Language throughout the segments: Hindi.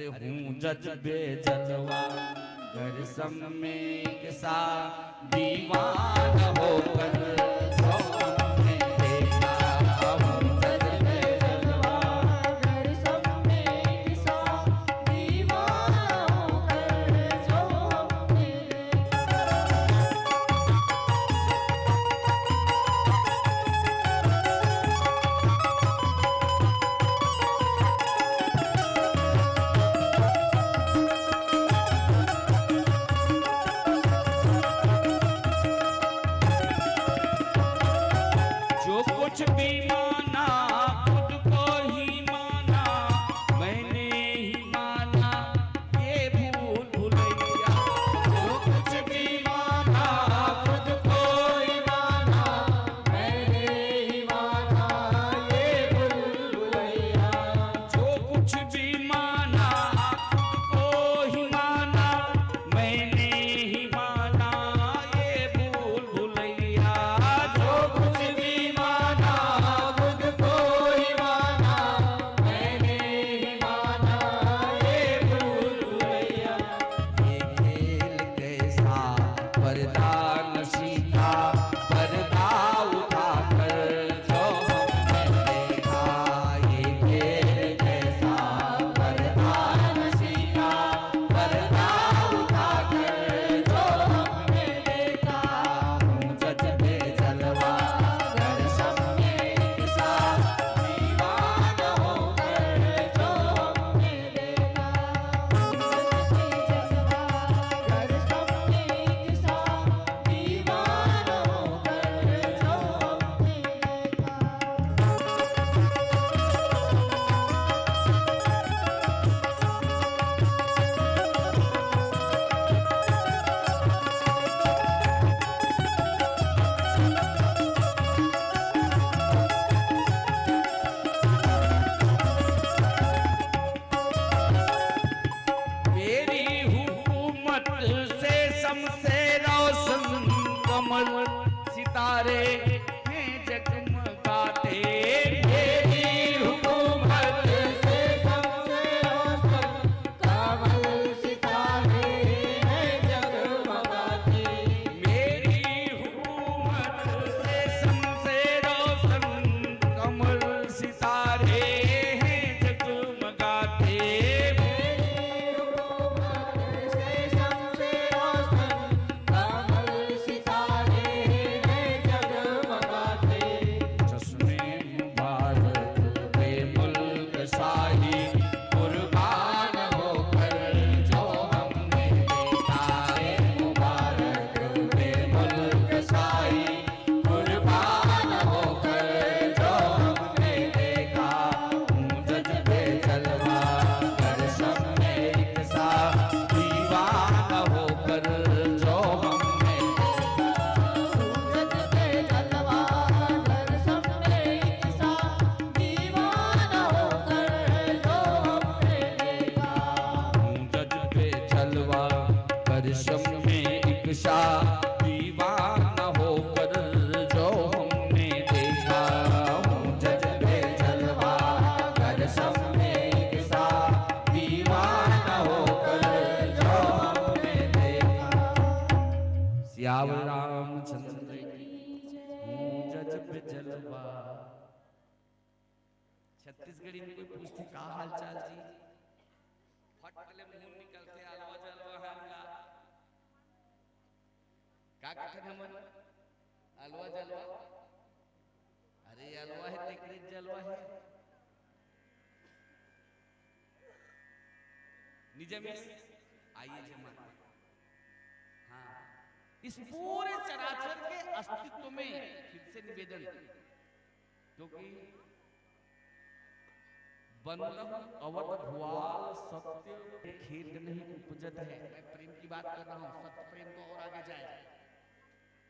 अरे हूँ जज्बे जलवा घर सम में किसा दीवाना होकर सितारे हैं जगमगाते मेरी हुकूमत से सबसे रोशन कमल सितारे हैं जगमगाते मेरी हुकूमत से सबसे रोशन कमल सितारे हैं जगमगाते दीवाना होकर जो हमने देखा हूँ जज्बे जलवा कर सब में एक सा दीवाना होकर जो हमने देखा। सियावर रामचंद्र हूँ जज्बे जलवा। छत्तीसगढ़ी में कोई पूछते का हाल चाल जी फटले मुंह निकलते अलवा जलवा हल्ला का कठन हमन अलवा जलवा अरे अलवा है तेकरे जलवा है निजमेश आइए जमान। हाँ इस पूरे चराचर के अस्तित्व में फिर से निवेदन क्योंकि बंदम अवध भुआल सत्य खेद नहीं उपजत है। मैं प्रेम की बात कर रहा हूँ सत्य प्रेम तो और आगे जाए।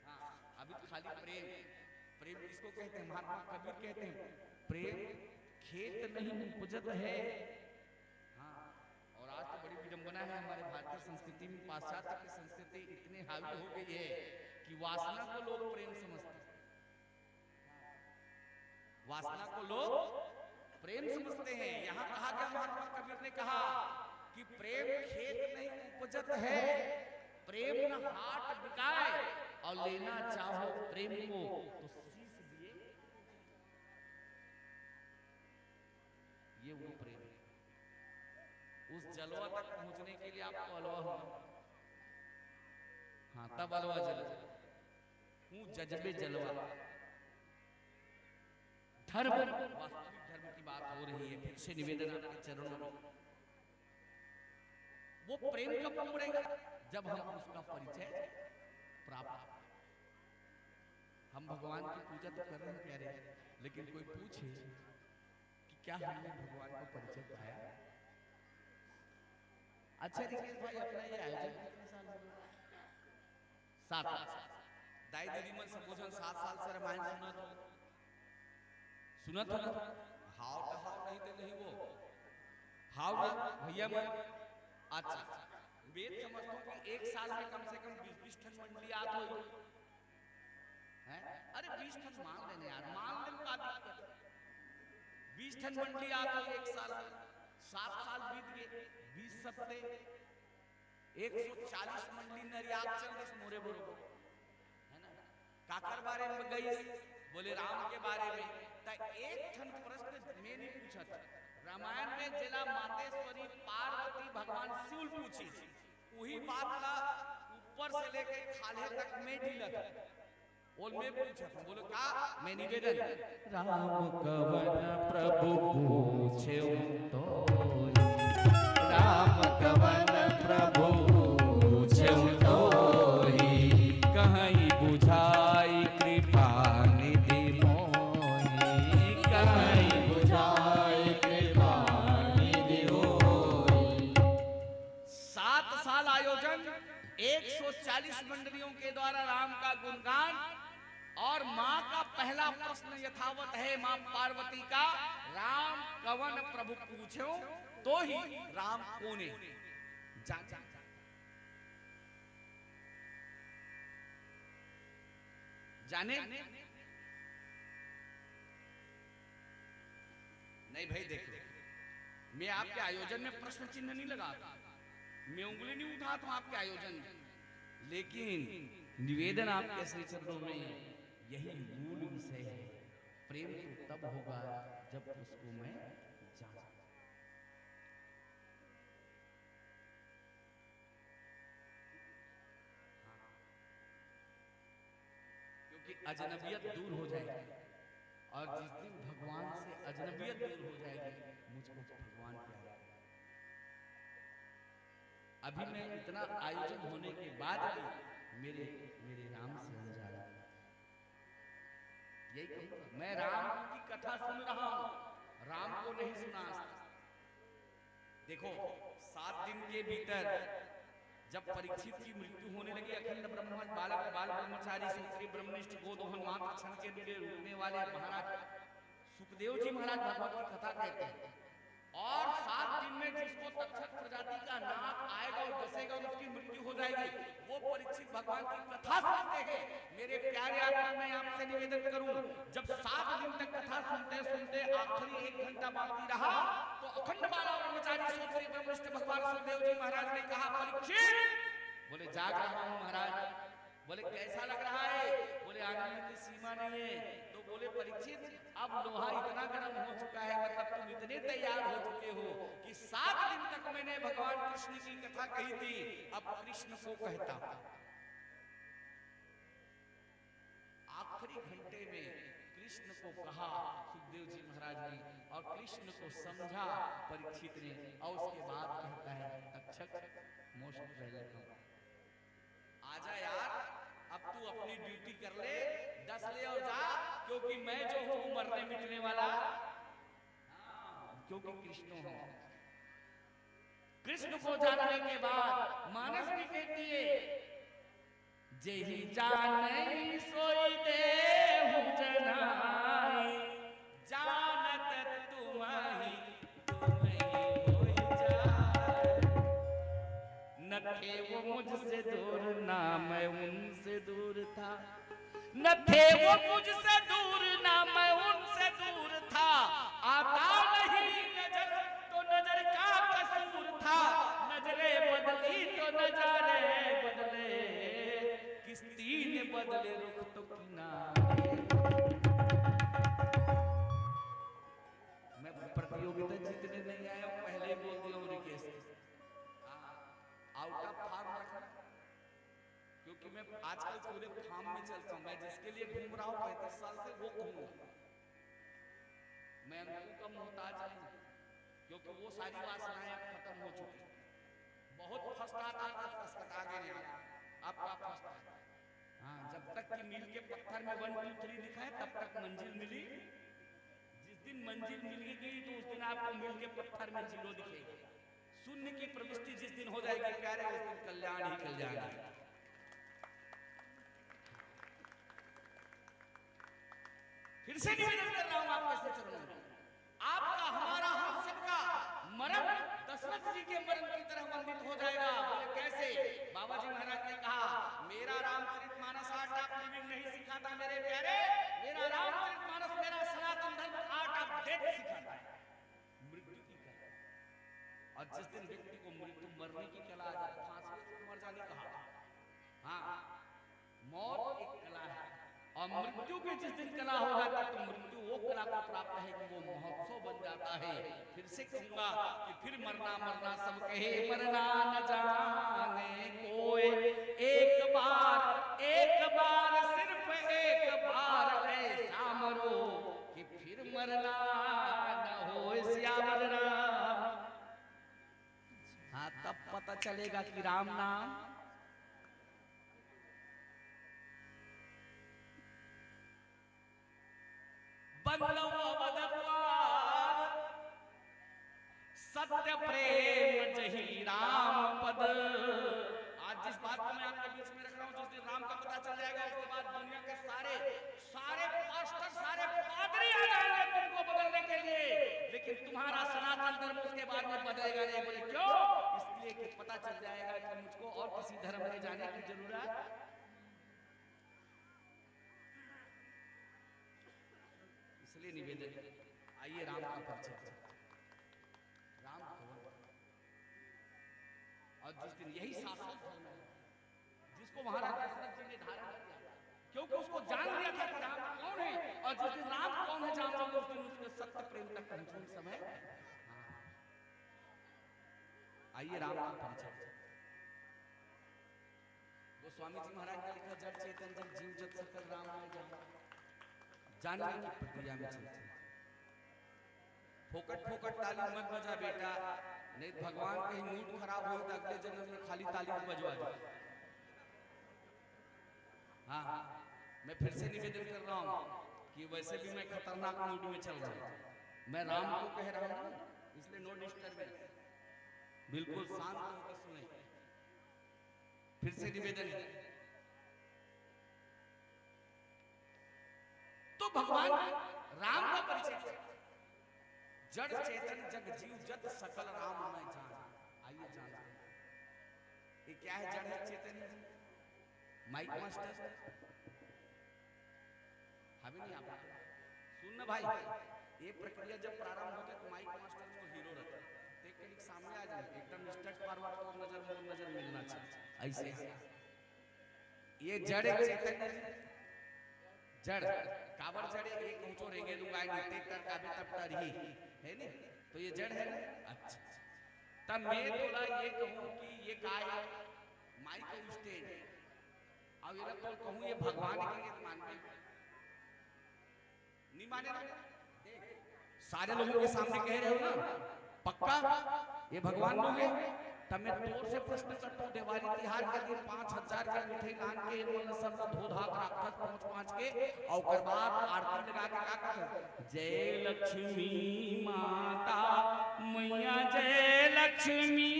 हाँ अभी तो खाली प्रेम प्रेम किसको कहते हैं महात्मा कबीर कहते हैं प्रेम खेत नहीं उपजत है। हाँ और आज तो बड़ी विडंबना है हमारे भारतीय संस्कृति में पाश्चात्य की संस्कृति इतनी हावी हो गई है कि वासना को लोग प्रेम समझते हैं। वासना को लोग प्रेम समझते हैं। यहाँ कहा गया महात्मा कबीर ने कहा कि प्रेम खेत नहीं उपजत है, प्रेम न हाट बिकाए, और लेना चाहो प्रेम को तो शीश दिए। ये वो प्रेम है। उस जलवा तक पहुंचने के लिए आपको अलवा होना, हाँ तब अलवा जलवा हूँ जज्बे जलवा। धर्म, वास्तविक धर्म की बात हो रही है, फिर से निवेदन आपके चरणों में। वो प्रेम कब उमड़ेगा? जब हम उसका परिचय प्राप्त। हम भगवान की पूजा तो कर रहे हैं कह रहे हैं, लेकिन कोई पूछे कि क्या हमने भगवान का परिचय पाया? अच्छा रिकेश भाई, अपना ये आयोजन कितने साल हो गए? 7 साल। दाई दीदी मन संबोधन 7 साल से रामायण सुना था ना? हाव तो हाव नहीं तो नहीं वो हाव ना भैया मन। अच्छा, वेद समझता हूँ कि 1 साल में कम से कम 20-20 ठन मंडली आत हो है। अरे 20 ठन मान लेने यार, मान लेने का दिक्कत। 20 ठन मंडली आत हो 1 साल में, 7 साल बीत गए, 20 सप्ते 140 मंडली नरियात चल रही मोरे बरोबर है ना। काकर बारे में गई, बोले राम के बारे में, एक ठन प्रश्न में नहीं पूछा था। रामायण में जिला मातेश्वरी पार्वती भगवान शिव पूछी, वही बात ला ऊपर से लेके खाले तक में ढीला था। और मैं पूछा, बोलो का मैं निवेदन, राम कवन प्रभु पूछे तो, राम कवन प्रभु पूछे तो, कहीं बुझाई कृपा निधि मोहि, कहीं बुझाई कृपा निधि मोहि। 7 साल आयोजन, 140 मंडलियों के द्वारा राम का गुणगान, और माँ का पहला प्रश्न यथावत है माँ पार्वती का, राम कवन प्रभु पूछो तो ही राम कोने जाने नहीं भाई। देखो, मैं आपके आयोजन में प्रश्न चिन्ह नहीं लगाता, मैं उंगली नहीं उठाता हूं आपके आयोजन में, लेकिन निवेदन आपके श्री चरणों में यही मूल विषय है। प्रेम तो तब होगा जब उसको मैं जाना। क्योंकि अजनबियत दूर हो जाएगी, और जिस दिन भगवान से अजनबियत दूर हो जाएगी, मुझको भगवान प्यारा। अभी मैं इतना आयोजन होने के बाद भी मेरे राम से अनजान, यही कहूँगा। मैं राम की कथा सुन रहा हूँ, राम को नहीं सुना। देखो, 7 दिन के भीतर जब परीक्षित की मृत्यु होने लगी, अखंड बाल ब्रह्मचारी सूत्री ब्रह्मनिष्ठ गोदोहन मात्र क्षण के लिए रुकने वाले महाराज सुखदेव जी महाराज भगवत की कथा कहते हैं, और 7 दिन में जिसको तक्षक प्रजाति का नाक आएगा और डसेगा, उसकी मृत्यु हो जाएगी। वो परीक्षित भगवान की कथा सुनते हैं। मेरे प्यारे आत्मा, मैं आपसे निवेदन करूं, जब 7 दिन तक कथा सुनते सुनते आखिरी 1 घंटा बाकी रहा, तो अखंड बाला ब्रह्मचारी सूत्री ब्रह्मनिष्ठ भगवान सुखदेव जी महाराज ने कहा, परीक्षित, बोले जाग रहा हूं महाराज। बोले कैसा लग रहा है? बोले आनंद की सीमा नहीं है। तो बोले परीक्षित, अब लोहा इतना गर्म हो चुका है, मतलब तुम इतने तैयार हो चुके हो कि 7 दिन तक मैंने भगवान कृष्ण की कथा कही थी, अब कृष्ण को कहता। आखिरी घंटे में कृष्ण को कहा सुखदेव जी महाराज ने, और कृष्ण को समझा परीक्षित ने, और उसके बाद कहता है, तक्षक मोस्ट वेलकम, आजा यार, अब तू अपनी ड्यूटी कर ले, 10 ले और जा, क्योंकि मैं जो हूं मरने मिटने वाला, क्योंकि कृष्ण हूं। कृष्ण को जानने के बाद मानस भी कहती है, जेहि जाने सोई देहु जनाई, जानत तुम्हारी न थे वो मुझसे दूर, ना मैं उनसे दूर था, न थे वो मुझसे दूर, ना मैं उनसे दूर था, आता नहीं नजर तो नजर का कसूर था, आजकल पूरे फार्म में चलता हूँ मैं, जिसके लिए घूम रहा हूँ 35 साल से वो कहूँगा मैं अनुभव का मोहताज नहीं, क्योंकि वो सारी वासनाएं खत्म हो चुकी। बहुत फर्स्ट आता आगे नहीं आपका फर्स्ट। हाँ, जब तक कि मील के पत्थर में 1 2 3 लिखा है तब तक मंजिल मिली। जिस दिन मंजिल मिलेगी तो उस दिन आपको मील के पत्थर में 0 दिखेगी। शून्य की प्रविष्टि जिस दिन हो जाएगी प्यारे, उस दिन कल्याण ही कल्याण है। फिर से निवेदन कर रहा हूं आपके चरणों में, आपका हमारा हम सबका मरण दशरथ जी के मरण की तरह वर्णित हो जाएगा। बोले कैसे? बाबा जी महाराज ने कहा, मेरा रामचरितमानस आर्ट ऑफ लिविंग नहीं सिखाता मेरे प्यारे, मेरा रामचरितमानस मेरा सनातन धर्म आर्ट ऑफ डेथ सिखाता है, मृत्यु की कला। और जिस दिन व्यक्ति को मृत्यु मरने की कला आ जाए, फांसी मर जाने कहा, हाँ मौत एक कला है, और मृत्यु की जिस दिन कला हो जाती है तो मृत्यु वो कला को प्राप्त है कि वो महोत्सव बन जाता है। फिर से कहूंगा कि फिर मरना मरना सब कहे, मरना न जाने कोई, एक बार सिर्फ एक बार ऐसा मरो कि फिर मरना न हो श्यामल राम। हाँ, तब पता चलेगा कि राम नाम सत्य प्रेम जही राम पद। आज जिस बात को मैं आपके बीच में रख रहा हूं, जिस दिन राम का पता चल जाएगा उसके बाद दुनिया के सारे पास्टर सारे पादरी आ जाएंगे तुमको बदलने के लिए, लेकिन तुम्हारा सनातन धर्म उसके बाद में बदलेगा नहीं। बोले क्यों? इसलिए कि पता चल जाएगा कि मुझको और किसी धर्म में जाने की जरूरत। इसलिए निवेदन, आइए राम का परिचय। राम और जिस दिन यही शाश्वत धर्म है जिसको महाराज दशरथ जी ने धारण किया, क्योंकि उसको जान लिया था कि राम कौन है, और जिस दिन राम कौन है जान लोगे उस दिन उसके सत्य प्रेम तक पहुंचने समय। आइए राम का परिचय। गोस्वामी जी महाराज ने लिखा, जड़ चेतन जब जीव जब सकल राम में जानने की प्रक्रिया में चलते हैं। फोकट फोकट ताली मत बजा बेटा, नहीं भगवान कहीं मूड खराब हो तो अगले जन्म में खाली ताली बजवा दो। हाँ, मैं फिर से निवेदन कर रहा हूँ कि वैसे भी मैं खतरनाक मूड में चल रहा हूँ। मैं राम को कह रहा हूँ, इसलिए नो डिस्टर्बेंस, बिल्कुल शांत होकर सुने। फिर से निवेदन है, तो भगवान राम का परिचय। जड़ चेतन जग जीव जत सकल राम मैं जान। आइए जानते हैं ये क्या है जड़ है चेतन है। माइक मास्टर हमें नहीं आता सुनना भाई, ये प्रक्रिया जब प्रारंभ होती है तो माइक मास्टर को हीरो रहता है, टेक्निक सामने आ जाए एकदम स्ट्रेट फॉरवर्ड और नजर मिलना चाहिए। ऐसे ये जड़ चेतन जड़ काबर जड़े एक ऊंचो रेंगे दूंगा नहीं टेक्टर का भी तब रही है नहीं, तो ये जड़ है ना। अच्छा, तब मैं बोला ये कहूं कि ये काय माइक स्टेज, अब ये तो कहूं ये भगवान के लिए मानते नहीं माने ना, सारे लोगों के सामने कह रहे हो ना पक्का ये भगवान लोग है। तब मैं तोर से प्रश्न करता हूँ, दिवाली तिहार के दिन 5000 के मिठाई लान के सब धो धा राक्षस पहुंच के और बाद आरती लगा के का कर, जय लक्ष्मी माता मैया, जय लक्ष्मी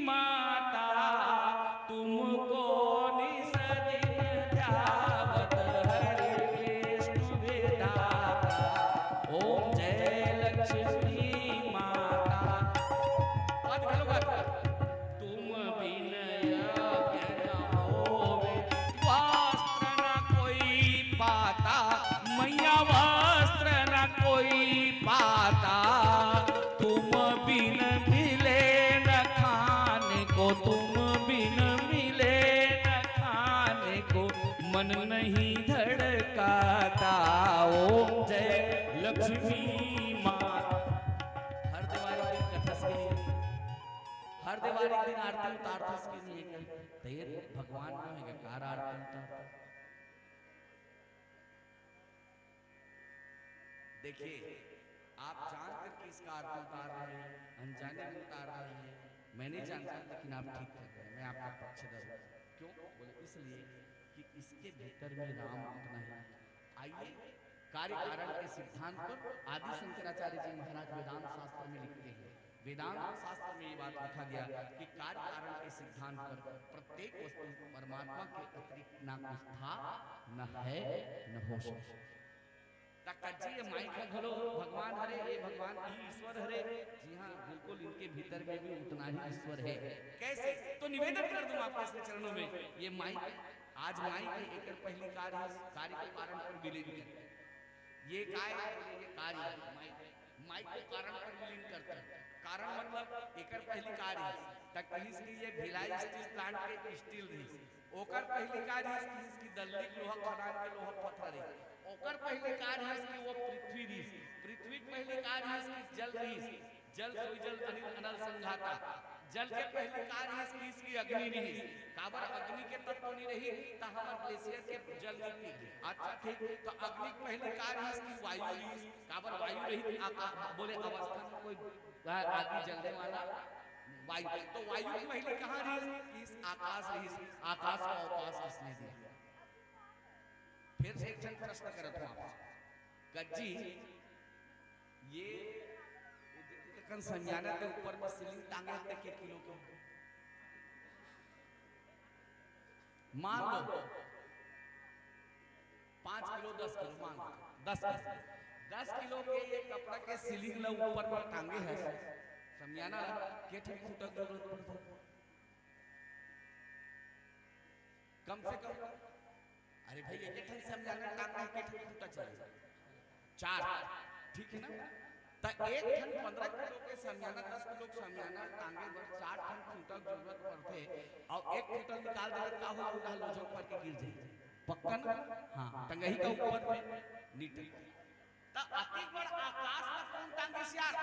माता तुमको निस दिन ध्यावत हरि विष्णु विधाता, ओम जय लक्ष्मी माता। मैया वस्त्र न कोई पाता, तुम बिन मिले न खाने को, तुम बिन मिले न खाने को मन नहीं धड़काता, ओम जय लक्ष्मी माँ। हर दिवाली की कथा से अर्धवारी दिन आरती उतारथस के लिए तैर भगवान में है कार आरती उतारता। देखिए आप जानकर कि इसका आरती उतार रहे हैं, अनजाने में उतार रहे हैं, मैं नहीं जानता, लेकिन आप ठीक कर रहे हैं, मैं आपका पक्षधर हूं। क्यों बोले? इसलिए कि इसके भीतर में राम उतना है। आइए कार्य कारण के सिद्धांत पर आदि शंकराचार्य जी महाराज वेदांत शास्त्र में लिखते हैं। वेदांत शास्त्र में ये बात लिखा गया कि कार्य कारण के सिद्धांत पर प्रत्येक वस्तु परमात्मा के अतिरिक्त ना कुछ था, न है, न हो सकता। ये माइक है घलो भगवान हरे, ये भगवान ही ईश्वर हरे। जी हाँ, बिल्कुल इनके भीतर में भी उतना ही ईश्वर है। कैसे? तो निवेदन कर दूं आपके चरणों में, ये माइक आज माइक है, एक पहली कार्य के कारण पर विलीन करते हैं। ये काय है? ये कार्य माइक के कारण पर विलीन करते हैं। कारण मतलब एक पहली कार्य तक की ये भिलाई स्टील प्लांट के स्टील रही, ओकर पहली कार्य इसकी दल्ली लोहा खदान के लोहा पत्थर है। ओकर पहले कार्य है इसकी वो पृथ्वी रीस, पृथ्वी पहले कार्य है इसकी जल रीस, जल सोई जल अनिल अनल संघाता, जल के पहले कार्य है इसकी अग्नि रीस। काबर अग्नि के तत्व नहीं रही तो हमार ग्लेशियर के जल नहीं पी। अच्छा ठीक, तो अग्नि पहले कार्य है इसकी वायु रीस। काबर वायु रही आकाश बोले अवस्था में कोई आदमी जलने वाला वायु, तो वायु की पहले कहां रही? इस आकाश रीस। आकाश का अवकाश किसने दिया? फिर से एक जन प्रश्न करत हूं आपसे, गज्जी ये कन समझाने के ऊपर में सीलिंग टांगे थे के किलो के मान लो 5 किलो 10 किलो मान लो 10 किलो के ये कपड़ा के सीलिंग ला ऊपर में टांगे है समझाना के ठीक फुटक जरूरत पड़ता कम से कम। अरे भाई एक ठन समझाना टांगा के ठीक फुटा चाहिए 4, ठीक है ना? तो एक ठन 15 किलो के समझाना 10 किलो के समझाना टांगे पर 4 ठन फुटा जरूरत पड़ते और एक फुटा निकाल दे का हो उड़ा लो जो ऊपर के गिर जाए पक्का ना? हां टंगही का ऊपर में नीट तो अति बड़ आकाश में कौन टांगे से यार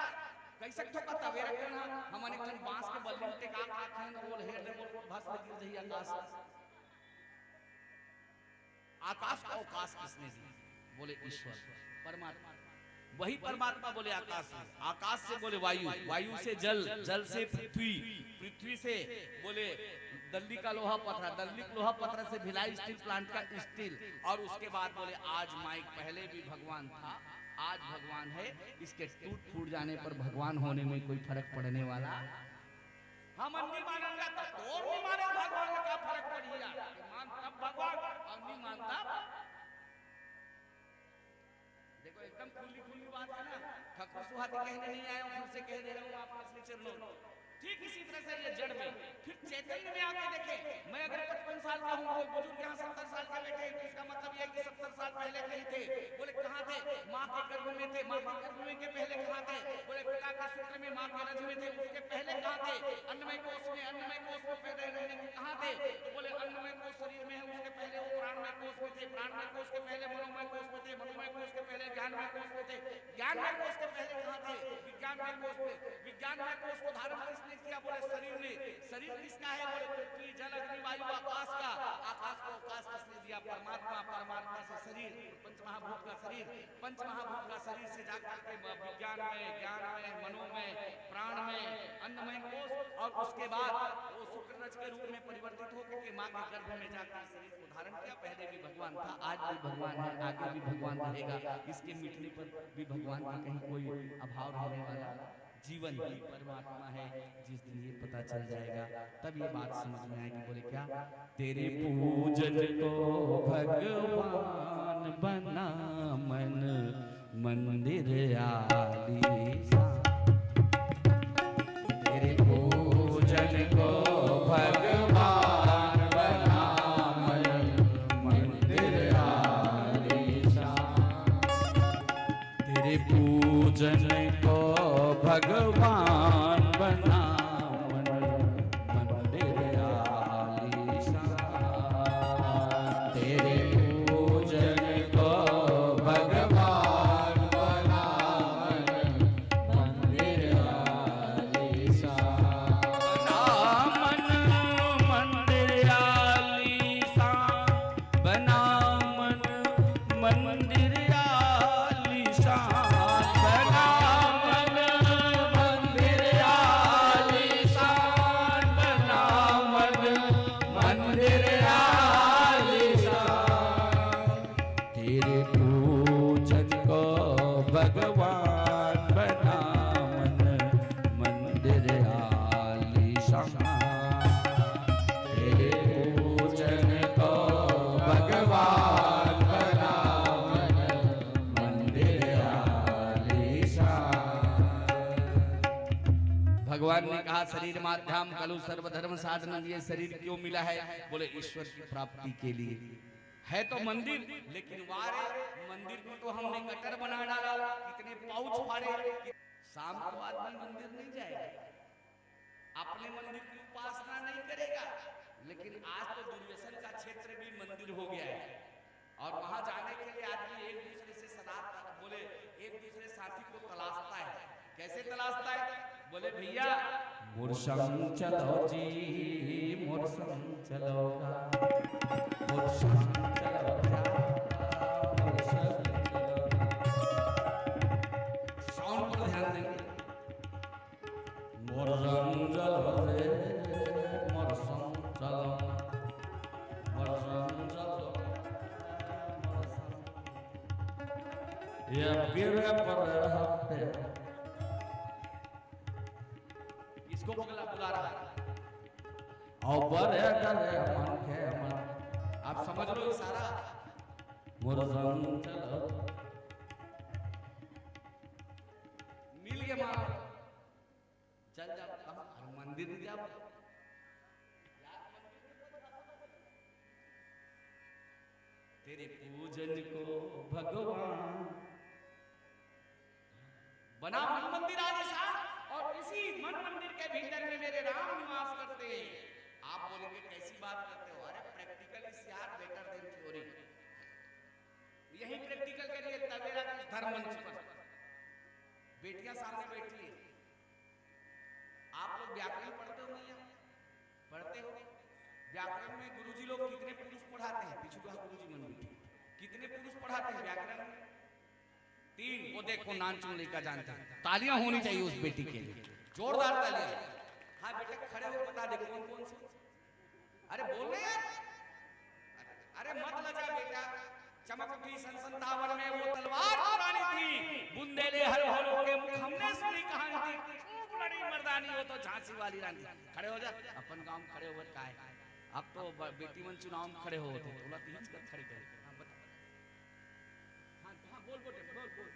कैसे तो का तवेरा करना हमने कन बांस के बल्ली उठे का आखन बोल हेड बोल भस गिर जाई आकाश। आकाश का अवकाश किसने दिया? बोले ईश्वर परमात्मा। वही परमात्मा बोले आकाश से, आकाश से बोले वायु, वायु से जल, जल से पृथ्वी, पृथ्वी से बोले दल्ली का लोहा पत्थर, दल्ली का लोहा पत्थर से भिलाई स्टील प्लांट का स्टील, और उसके बाद बोले आज माइक पहले भी भगवान था, आज भगवान है। इसके टूट फूट जाने पर भगवान होने में कोई फर्क पड़ने वाला हम नहीं मानेंगे तो और नहीं माने भगवान का क्या फर्क पड़ेगा? मान तब भगवान और नहीं मानता। देखो एकदम खुली बात है ना, ठकुर सुहाती कहने नहीं आया हूं, फिर से कह दे रहा हूं आप अपने चरणों। ठीक इसी तरह से ये जड़ में फिर चैतन्य में आके देखे, मैं अगर 55 साल का हूं, कोई बुजुर्ग यहाँ 70 साल के बैठे, तो इसका मतलब ये कि 70 साल पहले कहीं थे। बोले कहाँ थे? माँ के गर्भ में थे। माँ के गर्भ में के पहले कहाँ थे? बोले पिता के सूत्र में, माँ के रज में थे, उसके पहले कहाँ थे? अन्नमय कोष में, अन्नमय कोष में पैदा रहने के कहाँ थे? तो बोले अन्नमय कोष शरीर में है, उसके पहले वो प्राणमय कोष में थे, प्राणमय कोष के पहले मनोमय कोष में थे, मनोमय कोष के पहले ज्ञानमय कोष में थे, ज्ञानमय कोष के पहले कहाँ थे? विज्ञानमय कोष में। विज्ञानमय कोष को धारण किसने किया? बोले शरीर ने। शरीर किसका है? बोले पृथ्वी जल अग्नि वायु आकाश का। आकाश को अवकाश किसने दिया? परमात्मा। परमात्मा से शरीर, पंचमहाभूत का शरीर, पंचमहाभूत का शरीर से जाकर के विज्ञान में, ज्ञान में, मनो में, प्राण में, अन्नमय कोष, और उसके बाद वो शुक्ररज के रूप में परिवर्तित होकर के मां के गर्भ में जाकर शरीर को धारण किया। पहले भी भगवान था, आज भी भगवान है, आगे भी भगवान रहेगा। इसके मिटने पर भी भगवान का कहीं कोई अभाव रहने वाला जीवन ही परमात्मा है। जिस दिन ये पता चल जाएगा तब ये बात समझ में आएगी। बोले क्या? तेरे पूजन को भगवान बना मन मंदिर आलीशान। तेरे पूजन को भगवान बना मन मंदिर आलीशान। तेरे पूजन को भगवान बना मन मंदिर आलीशान। तेरे पूजन को भगवान बना मन मंदिर आलीशान। बना भगवान ने कहा शरीर माध्यम कलु सर्वधर्म साधन, ये शरीर क्यों मिला है? बोले ईश्वर की प्राप्ति के लिए। है तो मंदिर, लेकिन वारे मंदिर को तो हमने गटर बना डाला, कितने पाउच फाड़े। शाम को आदमी मंदिर नहीं जाएगा, अपने मंदिर की उपासना नहीं करेगा, लेकिन आज तो दुर्व्यसन का क्षेत्र भी मंदिर हो गया है। और वहां जाने के लिए आदमी एक दूसरे से सलाह बोले, एक दूसरे साथी को तलाशता है। कैसे तलाशता है? बोले भैया मोर संग चलो जी, मोर संग चलो मोर संग चलो जा, मोर संग चलो। साउंड पर ध्यान देंगे। मोर संग चलो रे, मोर संग चलो, मोर संग चलो, मोर संग। ये बिरे पर हफ्ते इसको बुला रहा है। और बड़े गले मन के मन, आप समझ लो इशारा। मोर संग चलो, मिल गया माँ, चल जाओ। कहाँ? मंदिर में जाओ। तेरे पूजन को भगवान बना मन मंदिर आलिशान, और इसी मन मंदिर के भीतर में मेरे राम निवास करते हैं। आप बोलेंगे कैसी बात करते हो? अरे प्रैक्टिकल इज यार बेटर देन थ्योरी। यही प्रैक्टिकल के लिए तवेरा कुछ धर्म मंच पर बेटियां सामने बैठी है। आप लोग व्याकरण पढ़ते हो नहीं? पढ़ते हो? व्याकरण में गुरुजी लोग कितने पुरुष पढ़ाते हैं? पिछुआ गुरुजी मन बैठे, कितने पुरुष पढ़ाते हैं व्याकरण में? 3। वो देखो नानचुन लेकर जानते हैं। तालियां होनी चाहिए उस बेटी के लिए, जोरदार तालियां। हाँ बेटा खड़े हो, बता दे कौन कौन से। अरे बोल रहे यार, अरे मत लजा बेटा। चमक उठी संसंतावन में वो तलवार पुरानी थी, बुंदेले हर भरों के मुख हमने सुनी कहानी थी। खूब लड़ी मर्दानी हो तो झांसी वाली रानी। खड़े हो जा, अपन गांव खड़े हो का है। अब तो बेटी मन चुनाव में खड़े होते, थोड़ा खींच कर खड़े कर। हाँ बता, हाँ बोल बोल बोल बोल।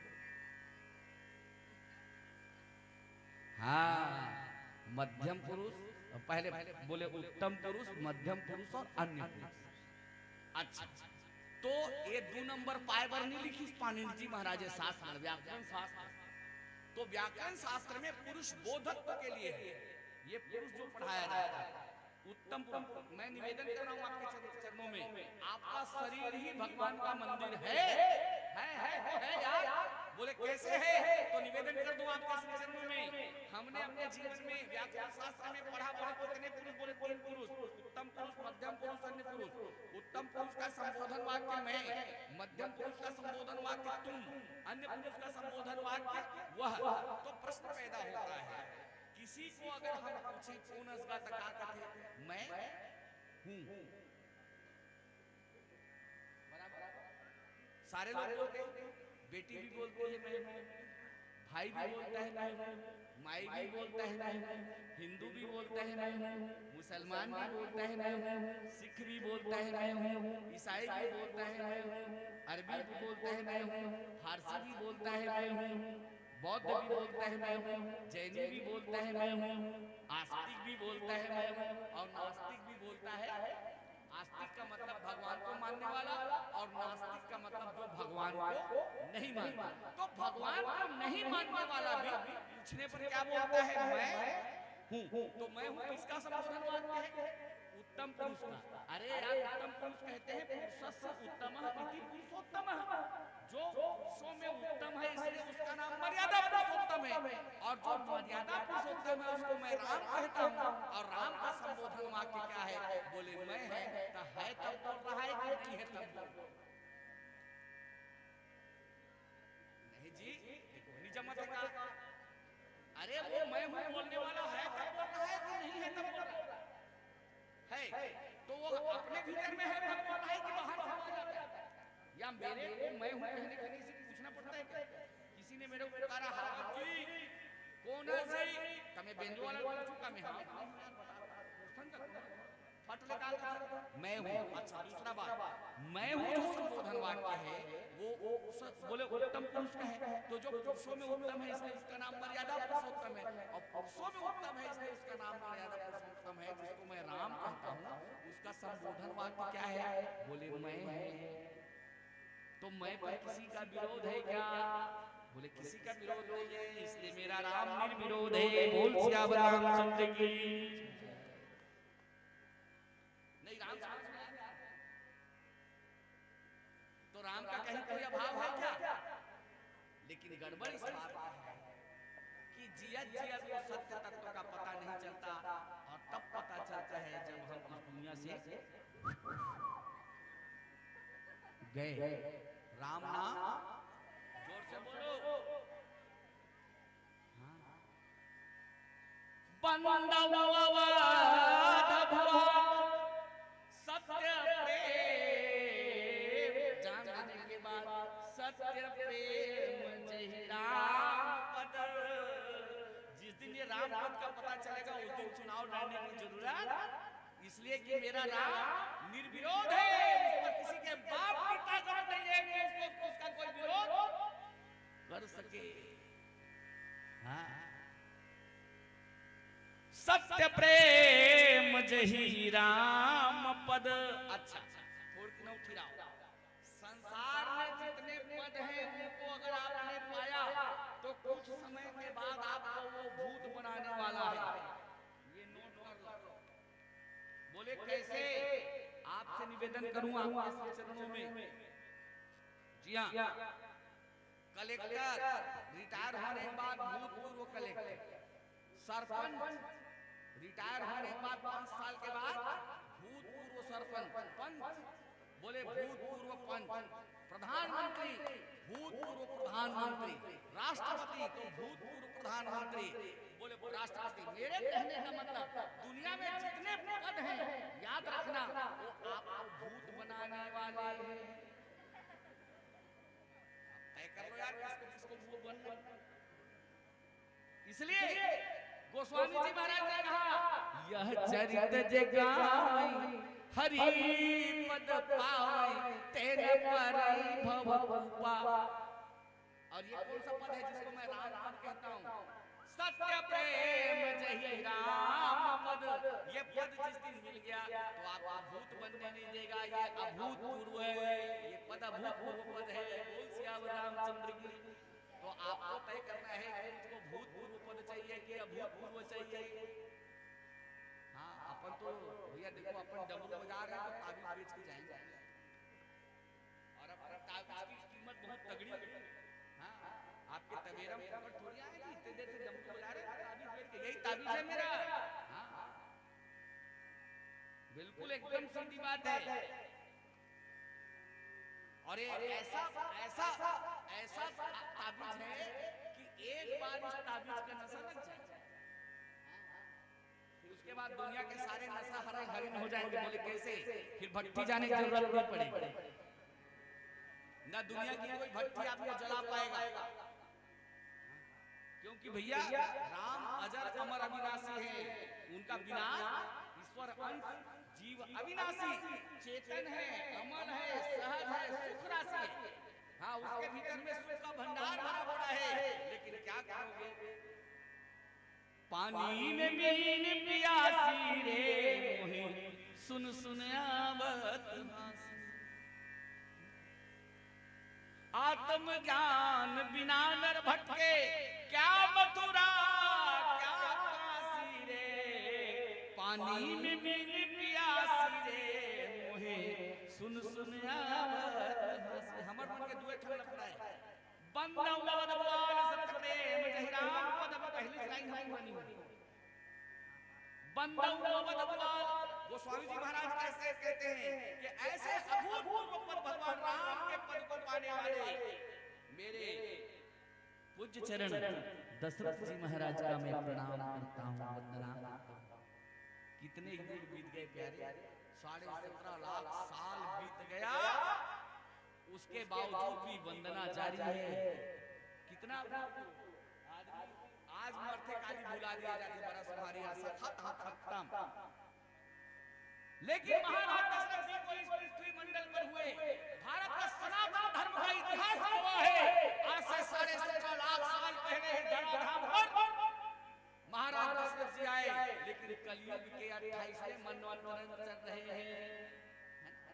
हाँ, मध्यम पुरुष पहले बोले, उत्तम पुरुष, मध्यम पुरुष और अन्य पुरुष। अच्छा, तो ये 2 नंबर पायबर नहीं लिखी पाणिनि जी महाराज शास्त्र, व्याकरण शास्त्र। तो व्याकरण शास्त्र में पुरुष बोधत्व के लिए है, ये पुरुष जो पढ़ाया जाता है उत्तम पुरुष। मैं निवेदन कर रहा हूँ आपके चरणों में, आपका शरीर ही भगवान का मंदिर है यार। बोले कैसे है? तो निवेदन कर दूं आपके चरणों में। हमने अपने जीवन में व्याकरण शास्त्र में पढ़ा कितने पुरुष? बोले 3 पुरुष, उत्तम पुरुष, मध्यम पुरुष, अन्य पुरुष। उत्तम पुरुष का संबोधन वाक्य मैं, मध्यम पुरुष का संबोधन वाक्य तुम, अन्य पुरुष का संबोधन वाक्य वह। तो प्रश्न पैदा होता है, किसी को अगर हम पूछे कौन असगा तका कथे, मैं हूं, बराबर? सारे लोग बोलते हैं, बेटी भी बोलती है मैं हूं, भाई भी बोलता है मैं हूं, माई भी बोलता है मैं हूं, हिंदू भी बोलता है मैं हूं, मुसलमान भी बोलता है मैं हूं, सिख भी बोलता है मैं हूं, ईसाई भी बोलता है मैं हूं, अरबी भी बोलता है मैं हूं, फारसी भी बोलता है मैं हूं, बौद्ध भी बोलता है मैं हूं, जैनी भी बोलता है मैं हूं, आस्तिक भी बोलता है मैं हूं, और नास्तिक भी बोलता है। आस्तिक का मतलब भगवान को मानने वाला, और नास्तिक का मतलब जो भगवान को नहीं मानता। तो भगवान को नहीं मानने वाला भी पूछने पर क्या बोलता है? मैं हूं। तो मैं हूं किसका संबोधन वाक्य है? उत्तम पुरुष का। अरे यार, उत्तम पुरुष कहते हैं पुरुषस्य उत्तमः इति पुरुषोत्तमः। जो पुरुषों में उत्तम है इसलिए उसका नाम मर्यादा पुरुषोत्तम है, और जो मर्यादा पुरुषोत्तम है उसको मैं राम कहता हूँ। और राम का संबोधन वाक्य क्या है? बोले मैं है तब बोल रहा है कि नहीं है तब बोल। नहीं जी, देखो निजमत का, अरे वो मैं हूँ बोलने वाला है तब बोल रहा है कि नहीं है तब बोल रहा है? तो वो अपने भीतर में है तब बोल रहा है कि बाहर से बोल रहा है? या मेरे को मैं हूँ कहने के लिए किसी को पूछना पड़ता है क्या? किसी ने मेरे को कहा हाँ जी कौन है सही, तमें बेंजो वाला पूछूंगा मैं, हाँ फट निकाल मैं हूँ। अच्छा दूसरा बात, मैं हूँ जो संबोधन वाक्य है वो बोले उत्तम पुरुष का है, तो जो पुरुषों में उत्तम है इसलिए उसका नाम मर्यादा पुरुषोत्तम है, और पुरुषों में उत्तम है इसलिए उसका नाम मर्यादा पुरुषोत्तम है, जिसको मैं राम कहता हूँ। उसका संबोधन वाक्य क्या है? बोले मैं है। तो मैं पर किसी का विरोध है क्या? बोले किसी का विरोध नहीं है, इसलिए मेरा राम निर्विरोध है। बोल सियावर रामचंद्र की। नहीं राम समझ में आया? तो राम का कहीं कोई अभाव है क्या? लेकिन गड़बड़ इस बात है कि जियत जियत को सत्य तत्व का पता नहीं चलता, और तब पता चलता है जब हम इस दुनिया से गए। राम नाम जोर से बोलो। सत्य प्रेम जान लेने के बाद सत्य प्रेम जय राम पद। जिस दिन ये राम पद का पता चलेगा उस दिन चुनाव लड़ने की जरूरत, इसलिए कि मेरा राम निर्विरोध है, उस पर किसी के बाप की ताकत नहीं है कि उसका कोई विरोध कर सके। हाँ। सत्य प्रेम जही राम पद। अच्छा थोड़ी दिन उठी रहा, संसार में जितने पद हैं उनको अगर आपने पाया तो कुछ समय के बाद आपको वो भूत बनाने वाला है, ये नोट कर लो। बोले कैसे? आपसे निवेदन करूंगा आपके चरणों में। जी हाँ, कलेक्टर रिटायर होने के बाद भूतपूर्व कलेक्टर, सरपंच रिटायर होने के बाद 5 साल के बाद भूतपूर्व सरपंच, पंच बोले भूतपूर्व पंच, प्रधानमंत्री भूतपूर्व प्रधानमंत्री, राष्ट्रपति तो भूतपूर्व प्रधानमंत्री, बोले राष्ट्रपति। मेरे कहने का मतलब दुनिया में जितने पद हैं याद रखना वो आपको भूत बनाने वाले हैं। तय कर लो यार किसको भूत बनना। इसलिए गोस्वामी जी महाराज ने कहा यह चरित जगाई हरि पद पाई तेरे परि भव भूपा। और ये कौन सा पद है जिसको मैं राम पद कहता हूँ? सत्य प्रेम जही राम पद। ये पद जिस दिन मिल गया तो आपको भूत बनने नहीं देगा, ये अभूतपूर्व है, ये पद अभूतपूर्व पद है। बोल सियावर रामचंद्र की। तो आपको तय करना है कि मुझको भूतपूर्व पद चाहिए कि अभूतपूर्व चाहिए। हाँ अपन तो भैया देखो अपन डबल बजा रहे हैं तो ताबीज बेच के जाएंगे, और अब ताबीज की कीमत बहुत तगड़ी है। हाँ आपके तवेरा में खबर थोड़ी आएगी, इतने देर से डबल बजा रहे हैं ताबीज बेच के, यही ताबीज है मेरा। हाँ बिल्कुल एकदम सीधी बात है। और ये ऐसा ऐसा ऐसा ताबीज है कि एक बार इस ताबीज का नशा लग जाए फिर उसके बाद दुनिया के सारे नशा हरिन हो जाएंगे। बोले कैसे? फिर भट्टी जाने की जरूरत नहीं पड़ेगी, ना दुनिया की कोई भट्टी आपको जला पाएगा, क्योंकि भैया राम अजर अमर अविनाशी है। उनका विनाश ईश्वर अंश जीव अविनाशी चेतन है, अमन है, सहज है, सुख राशि है। हाँ उसके भीतर में सुख का भंडार भरा पड़ा है, लेकिन क्या करोगे? पानी में मीन प्यासी रे मोहे सुन सुन आवत आत्म ज्ञान बिना नर भटके क्या मथुरा क्या काशी रे। पानी में मीन प्यासी रे मोहे सुन सुन आवत। हमर मन के दुए ठन लफड़ा है। बंदवद बाल सत प्रेम जहि राम पद। पहली लाइन हम बनी बंदवद बाल। गोस्वामी जी महाराज कैसे कहते हैं कि ऐसे अभूतपूर्व पद भगवान राम के पद को पाने वाले मेरे पूज्य चरण दशरथ जी महाराज का मैं प्रणाम करता हूँ, वंदना करता हूँ। कितने युग बीत गए प्यारे, 17.5 लाख साल बीत गया, उसके बावजूद भी वंदना जारी है। कितना आज मरते काली बुला दिया जाती बरस हमारी आशा खत्म। लेकिन महाराज दशरथ जी को इस पृथ्वी मंडल पर हुए भारत का सनातन धर्म का इतिहास गवाह है। आज से 17.5 लाख साल पहले धराधाम पर महाराज दशरथ जी आए, लेकिन कलयुग के 28वें मनवंतरण चल रहे हैं।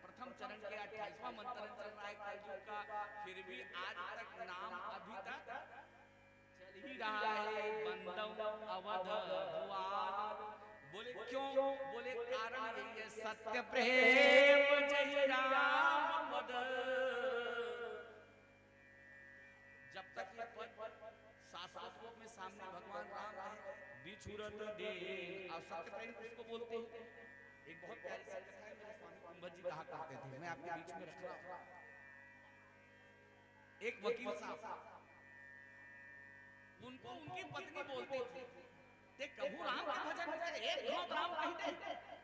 प्रथम चरण के 28वां मंत्रण चल रहा है कलयुग का, फिर भी आज तक नाम अभी तक चल ही रहा है बंदौ अवध भुआल। बोले क्यों? बोले कारण यही है सत्य प्रेम जय राम पद। जब तक ये पद शाश्वत रूप में सामने भगवान राम है, बिछुरत देन और सत्य प्रेम किसको बोलते हैं? एक बहुत प्यारी सी कथा है, मेरे स्वामी कुंभत जी कहा करते थे, मैं आपके बीच में रख रहा हूं। एक वकील साहब, उनको उनकी पत्नी बोलती थी, ते कभू राम के भजन में करे, एक घोट राम कही दे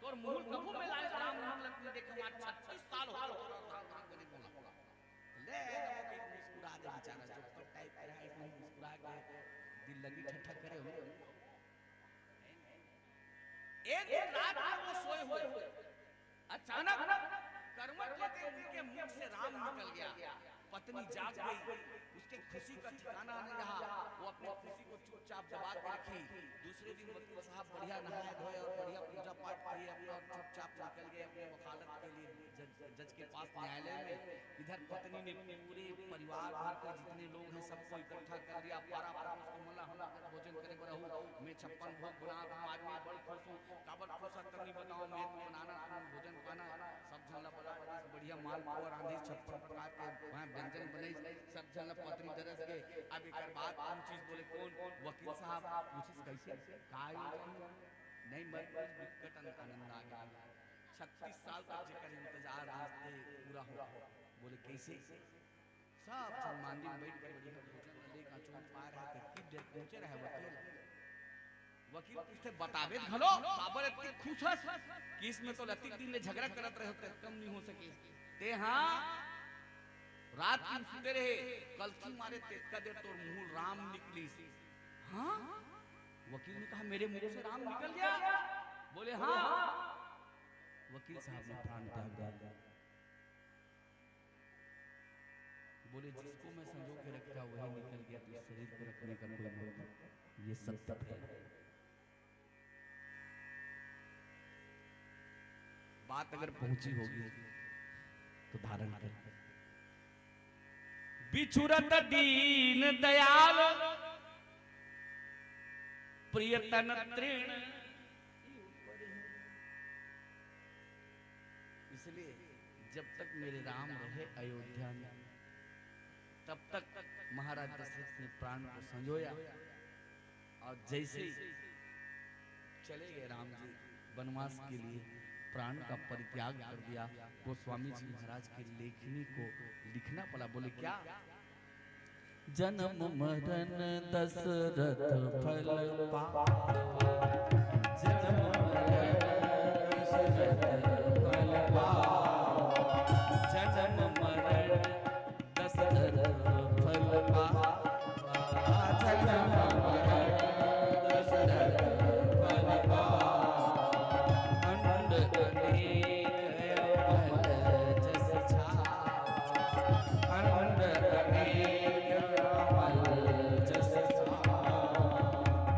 तो मूल कभू में लाए राम नाम लगने देख हमारे 36 साल हो गए राम बने बोला ले एक मुस्कुरा दे बेचारा जो पर टाइप कर रहा है, इसमें मुस्कुरा के दिल लगी ठठक करे हो। एक दिन रात में वो सोए हुए, अचानक करवट लेते उनके मुख से राम निकल गया। पत्नी जाग गई, उसके खुशी का ठिकाना नहीं रहा, वो अपनी खुशी को चुपचाप दबा के रखी। दूसरे दिन वकील साहब बढ़िया नहाए धोए और बढ़िया पूजा पाठ किए अपना, चुपचाप निकल गए अपने वकालत के लिए जज के पास न्यायालय में। इधर पत्नी ने पूरे परिवार भर के जितने लोग हैं सबको इकट्ठा कर लिया, पारा उसको बोला हम भोजन करे रहूं, मैं 56 भोग बना रहा हूं, आज मैं बड़ खुश हूं, काबर खुश करनी बताओ, मैं बनाना भोजन पाना सब झल्ला बड़ा बढ़िया माल और आंधी 56 प्रकार के वहां व्यंजन बने, सब झल्ला पत्नी दरस गए। अब एक बात कौन चीज बोले, कौन? वकील साहब पूछिस कैसे काय नहीं मत विकट आनंद आ गया। 36 साल तक जेकर इंतजार रास्ते पूरा हो, बोले कैसे? सब सम्मानित बैठ के बढ़िया भोजन लेके चोट पा रहा है, कितनी देर पहुंचे रहे वकील पूछते बतावे घलो बाबर इतनी खुश हस कि इसमें तो लतिक दिन ले झगड़ा करत रहे होते कम नहीं हो सके ते। हाँ रात की सुते रहे, कल की मारे तेका देर तोर मुंह राम निकली। हाँ वकील ने कहा मेरे मुंह से राम निकल गया? बोले हाँ। वकील साहब ने प्राण त्याग दिया। बोले जिसको मैं संजो के रखा वही निकल गया, तो शरीर को रखने का कोई मतलब, ये सत्य है। बात अगर पहुंची होगी तो धारण कर। बिछुरत दीन दयाल प्रियतन तृण। इसलिए जब तक मेरे राम रहे अयोध्या में, तब तक महाराज दशरथ ने प्राण को संजोया। और जैसे ही चले गए राम जी वनवास के लिए, प्राण का परित्याग कर दिया, तो स्वामी जी महाराज की लेखनी को लिखना पड़ा। बोले क्या? जन्म मरण दशरथ फल पावा, जन्म मरण दशरथ फल पावा, जन्म मरण दशरथ फल पावा, जन्म मरण दशरथ फल पावा। अंड अनेक अमल जस छावा, अंड अनेक अमल जस छावा।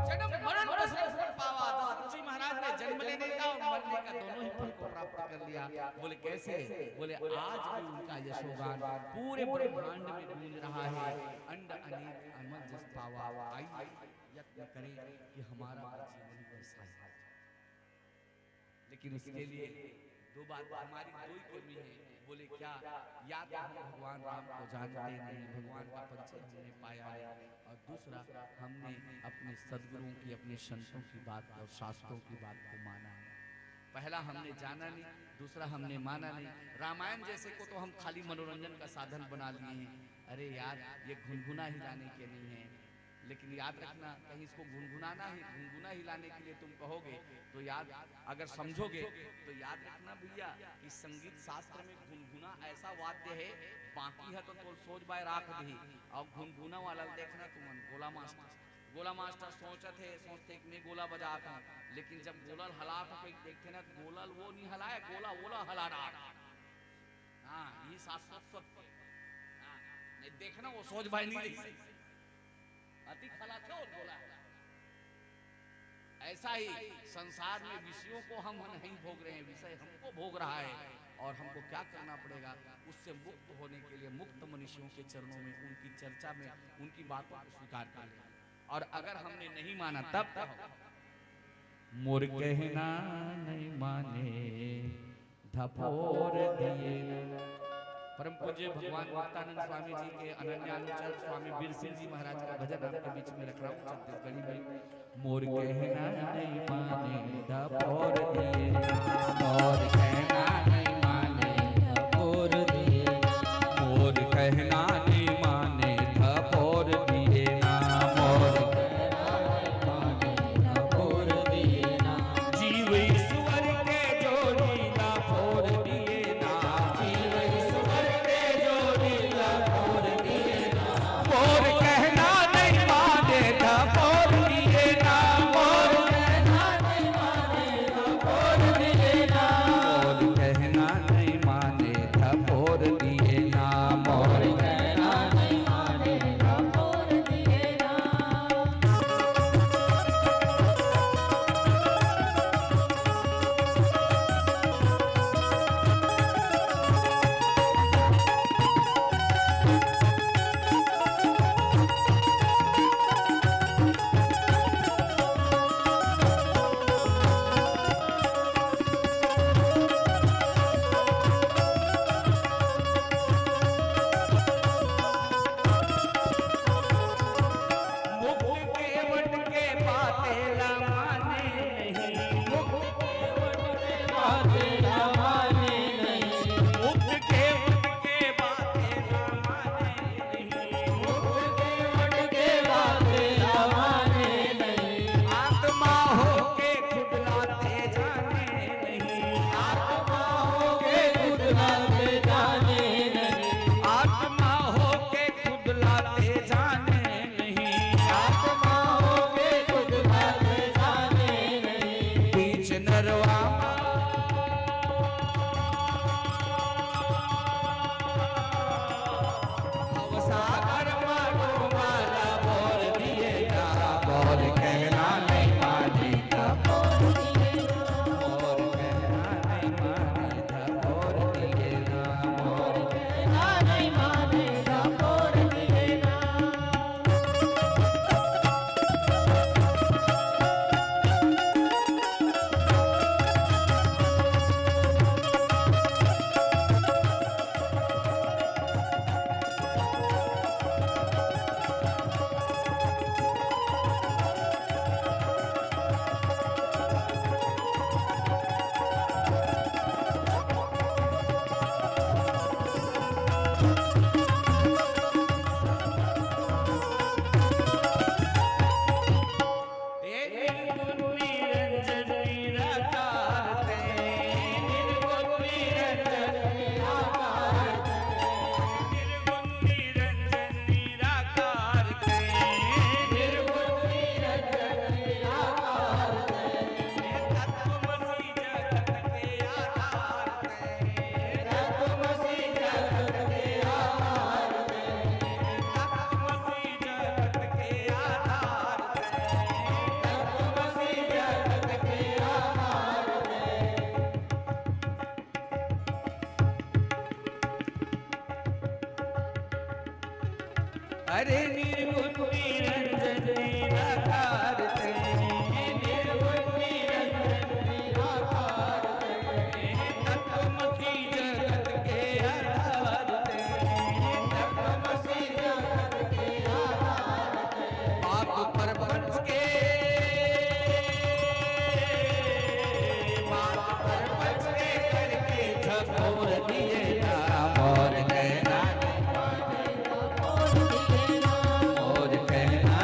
जन्म मरण दशरथ फल पावा। दशरथ जी महाराज ने जन्म लेने का और मरने का दोनों ही फल को प्राप्त कर लिया। बोले कैसे? बोले आज भी उनका यशोगान पूरे ब्रह्मांड में गूंज रहा है। अंड अनेक अमल जस पावा। आइए यत्न करें कि हमारा जीवन वैसा है। लेकिन उसके लिए दो बात, हमारी दो ही कमी है। बोले क्या? या तो हम भगवान राम को जानते नहीं, भगवान का परिचय हमने पाया है, और दूसरा हमने अपने सद्गुरुओं की, अपने संतों की बात और शास्त्रों की बात को माना है। पहला हमने जाना नहीं, दूसरा हमने माना नहीं। रामायण जैसे को तो हम खाली मनोरंजन का साधन बना लिए हैं। अरे यार ये गुनगुना हिलाने के नहीं है। लेकिन याद रखना, कहीं इसको गुनगुनाना ही, गुनगुना हिलाने के लिए तुम कहोगे तो याद, अगर समझोगे तो याद रखना भैया कि संगीत शास्त्र में गुनगुना ऐसा वाद्य है, बाकी है तो सोच बाय राख दी। और गुनगुना वाला देखना तुम गोला मास्टर गोला मास्टर सोचते कि मैं गोला बजा था, लेकिन जब गोलल हला के देखते ना, गोलल वो नहीं हलाया, गोला ओला हला रहा। हाँ, ये शाश्वत सत्य। नहीं देखना वो सोच भाई नहीं रही, अति खला थे और गोला। ऐसा ही संसार में विषयों को हम नहीं भोग रहे हैं, विषय हमको भोग रहा है, और हमको क्या करना पड़ेगा, उससे मुक्त होने के लिए मुक्त मनुष्यों के चरणों में, उनकी चर्चा में, उनकी बातों को स्वीकार कर लें। और अगर हमने नहीं माना तब मोर कहना नहीं माने धपोर दिए। परम पूज्य भगवान मुक्तानंद स्वामी जी के अनन्यानुचर स्वामी वीर सिंह जी महाराज का भजन आपके बीच में रख रहा हूँ छत्तीसगढ़ी में। मोर कहना नहीं माने धपोर दिए, मोर कहना नहीं माने धपोर दिए, मोर कहना नहीं माने धपोर दिए ना, मोर कहना नहीं माने धपोर दिए ना। जीव ईश्वर के जोड़ी धपोर दिए ना, जीव ईश्वर के जोड़ी धपोर दिए ना। मोर कहना नहीं माने धपोर दिए ना, मोर कहना नहीं माने धपोर दिए ना, मोर कहना नहीं माने धपोर दिए ना, मोर कहना नहीं माने धपोर दिए ना। मुक्त केवट के बातें ला माने नहीं, मुक्त केवट के बातें ला माने नहीं, मुक्त केवट के बातें ला माने नहीं, मुक्त केवट के बातें ला माने नहीं। आत्मा हो के खुद लाते जाने नहीं, आत्मा हो के खुद लाते जाने नहीं, आत्मा हो के खुद लाते जाने नहीं, आत्मा हो के खुद लाते जाने नहीं। बीच नरवा सागर मारो माला बोल दिए ना, बोल कहना नहीं माने धपोर दिए ना, बोल कहना नहीं माने धपोर दिए ना, बोल कहना नहीं माने धपोर दिए ना। अरे निर्गुण निरंजन निराकार तेरे, निर्गुण निरंजन निराकार तेरे, तत्वमसि जगत के आधार तेरे, तत्वमसि जगत के आधार तेरे। पाप प्रपंच के, पाप प्रपंच के करके झकोर दिए ना, मोर कहना नहीं माने धपोर दिए ना, मोर कहना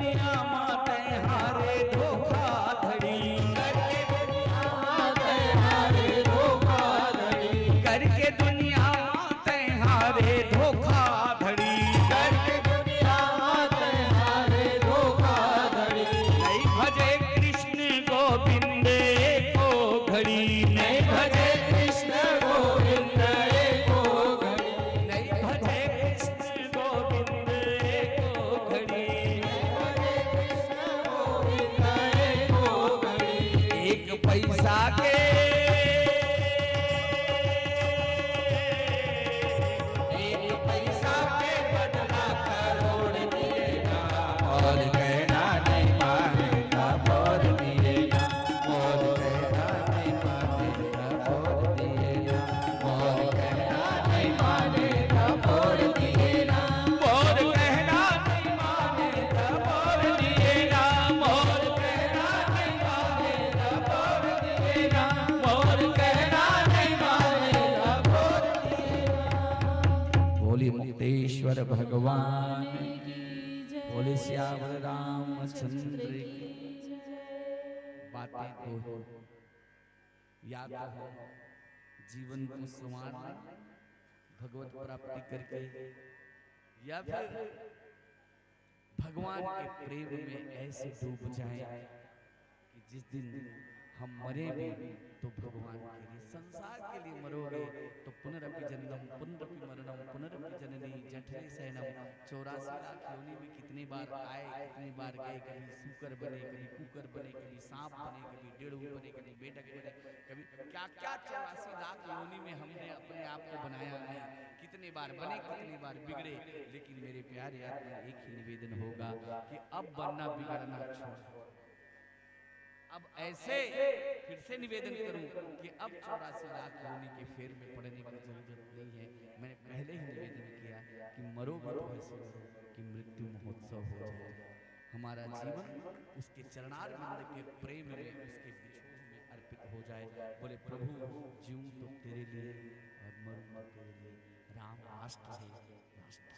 दुनिया माते हारे धोखाधड़ी, करके दुनिया माते हारे धोखाधड़ी, करके दुनिया माते हारे धोखाधड़ी, करके दुनिया माते हारे धोखाधड़ी। नहीं भजे कृष्ण गोविंद को घड़ी, नहीं भजे कृष्ण गोविंद को घड़ी, नहीं भजे कृष्ण गोविंद को घड़ी, नहीं भजे कृष्ण गोविंद को घड़ी। एक पैसा के और कहना नहीं मानेगा मोर दिएगा, मोर कहना नहीं मानेगा मोर दिएगा, मोर कहना नहीं मानेगा मोर दिएगा, मोर कहना नहीं मानेगा मोर दिएगा, मोर कहना नहीं मानेगा मोर दिएगा, मोर कहना नहीं मानेगा मोर दिएगा। बोली मुक्तेश्वर भगवान, बोले श्यावर रामचंद्र की। बातें तो हो या तो हो जीवन को संवारने भगवत प्राप्ति करके, या फिर भगवान के प्रेम में ऐसे डूब जाएं कि जिस दिन हम मरे भी तो भगवान के लिए, संसार के लिए मरोगे तो पुनरपि जन्मम पुनरपि मरणम पुनरपि जननी जठरे शयनम। 84 लाख योनि में कितनी बार आए, कितनी बार गए, कभी सूकर बने, कभी कुकर बने, कभी सांप बने, कभी डेढ़ू बने, कभी बेटक बने, कभी क्या क्या 84 लाख योनि में हमने अपने आप को बनाया नहीं। कितने बार बने, कितनी बार बिगड़े, लेकिन मेरे प्यारे आत्मा एक ही निवेदन होगा कि अब बनना बिगड़ना छोड़। अब ऐसे फिर से निवेदन करूं कि अब 84 लाख योनि के फेर में पड़ने की जरूरत नहीं है। मैंने पहले ही निवेदन किया कि मरोगे तो ऐसे मरो कि मृत्यु महोत्सव हो जाए। हमारा जीवन उसके चरणारविंद के प्रेम में, उसके विछोह में अर्पित हो जाए। बोले प्रभु जीऊं तो तेरे लिए और मरूं तेरे लिए, राम राष्ट्र है राष्ट्र।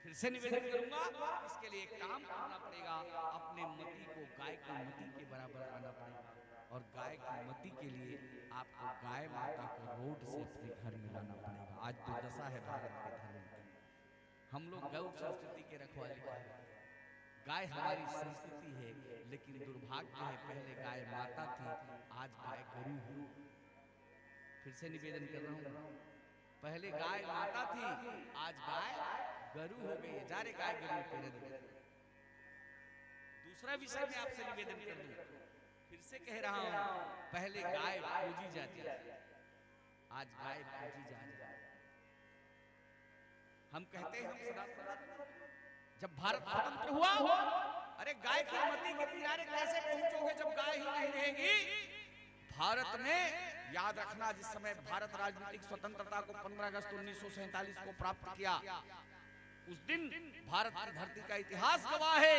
फिर से निवेदन करूंगा, इसके लिए एक काम करना पड़ेगा, अपने मति को गाय की मति के बराबर लाना पड़ेगा, और गाय की मति के लिए आपको गाय माता को रोड से अपने घर में लाना पड़ेगा। आज तो दशा है भारत के धर्म की, हम लोग गौ संस्कृति के रखवाले हैं। गाय हमारी संस्कृति है, लेकिन दुर्भाग्य है पहले गाय माता थी, आज गाय गरु है। फिर से निवेदन कर रहा हूँ, पहले गाय माता थी, आज गाय गरु हो गई। जा रे गाय गरु तेरे दिन। दूसरा विषय में आपसे निवेदन कर दूं, फिर से कह रहा हूं, पहले गाय पूजी जाती थी, आज गाय पूजी जा रही है। हम कहते हैं हम सनातन, जब भारत स्वतंत्र हुआ, अरे गाय की मति के किनारे कैसे पहुंचोगे जब गाय ही नहीं रहेगी। भारत में याद रखना, जिस समय भारत राजनीतिक स्वतंत्रता को 15 अगस्त 1947 को प्राप्त किया, उस दिन भारत की धरती का इतिहास गवाह है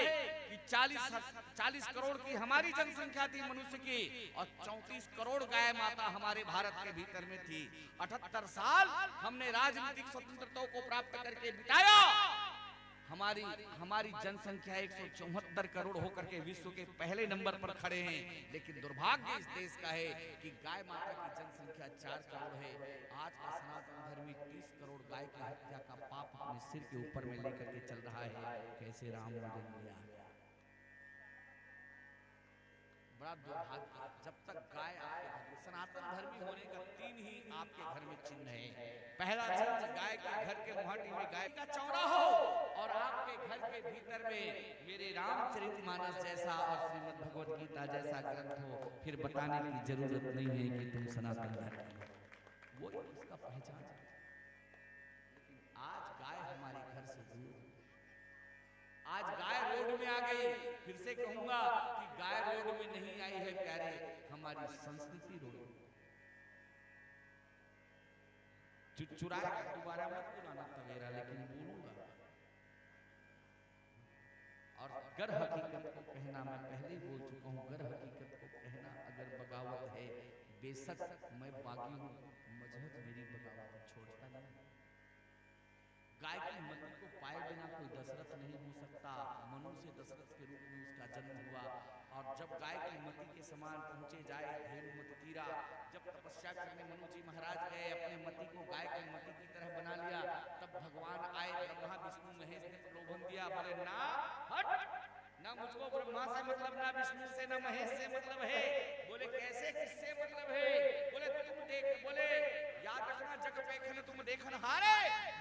कि 40 करोड़ की हमारी जनसंख्या थी मनुष्य की, और 34 करोड़ गाय माता हमारे भारत के भीतर में थी। 78 साल हमने राजनीतिक स्वतंत्रता को प्राप्त करके बिताया। हमारी जनसंख्या 174 करोड़ होकर के विश्व के पहले नंबर पर खड़े हैं, लेकिन दुर्भाग्य इस देश का है कि गाय माता की जनसंख्या 4 करोड़ है। आज का सनातन धर्मी 30 करोड़ गाय की हत्या का पाप अपने सिर के ऊपर में लेकर के चल रहा है। कैसे राम भजन किया, बड़ा दुर्भाग्य। जब तक गाय आपके सनातन धर्मी होने का 3 ही आपके घर में चिन्ह है। पहला चिन्ह, गाय के घर के मुहाटी में गाय का चौरा हो, और आपके घर के भीतर में मेरे रामचरितमानस जैसा और श्रीमद् भगवद गीता जैसा ग्रंथ हो। फिर बताने की जरूरत नहीं है कि तुम सनातन धर्म, वो इसका पहचान है। आज गाय हमारे घर से दूर, आज गाय रोड में आ गई। फिर से कहूंगा कि गाय रोड में नहीं आई है प्यारे, हमारी संस्कृति रोड में। चुराएगा दोबारा मत बुलाना तवेरा, लेकिन बोलूंगा। और गर हकीकत को कहना, मैं पहले बोल चुका हूं, गर हकीकत को कहना अगर बगावत है, बेशक मैं बागी हूं, मजहब मेरी बगावत छोड़ता नहीं। गाय की मति को पाए बिना कोई दशरथ नहीं हो सकता। मनु से दशरथ के रूप में उसका जन्म हुआ। और जब गाय की मति के समान पहुंचे जाए धेनुमति तीरा, जब तपस्या करने मनु जी महाराज गए, अपने मति को गाय की मति की तरह बना लिया, तब भगवान आए। ब्रह्मा विष्णु महेश ने प्रलोभन दिया, बोले ना हट, ना मुझको ब्रह्मा से मतलब, ना विष्णु से, ना महेश से मतलब है। बोले कैसे, किससे मतलब है? बोले तुम देख, बोले याद रखना जग पेखन तुम देखन हारे,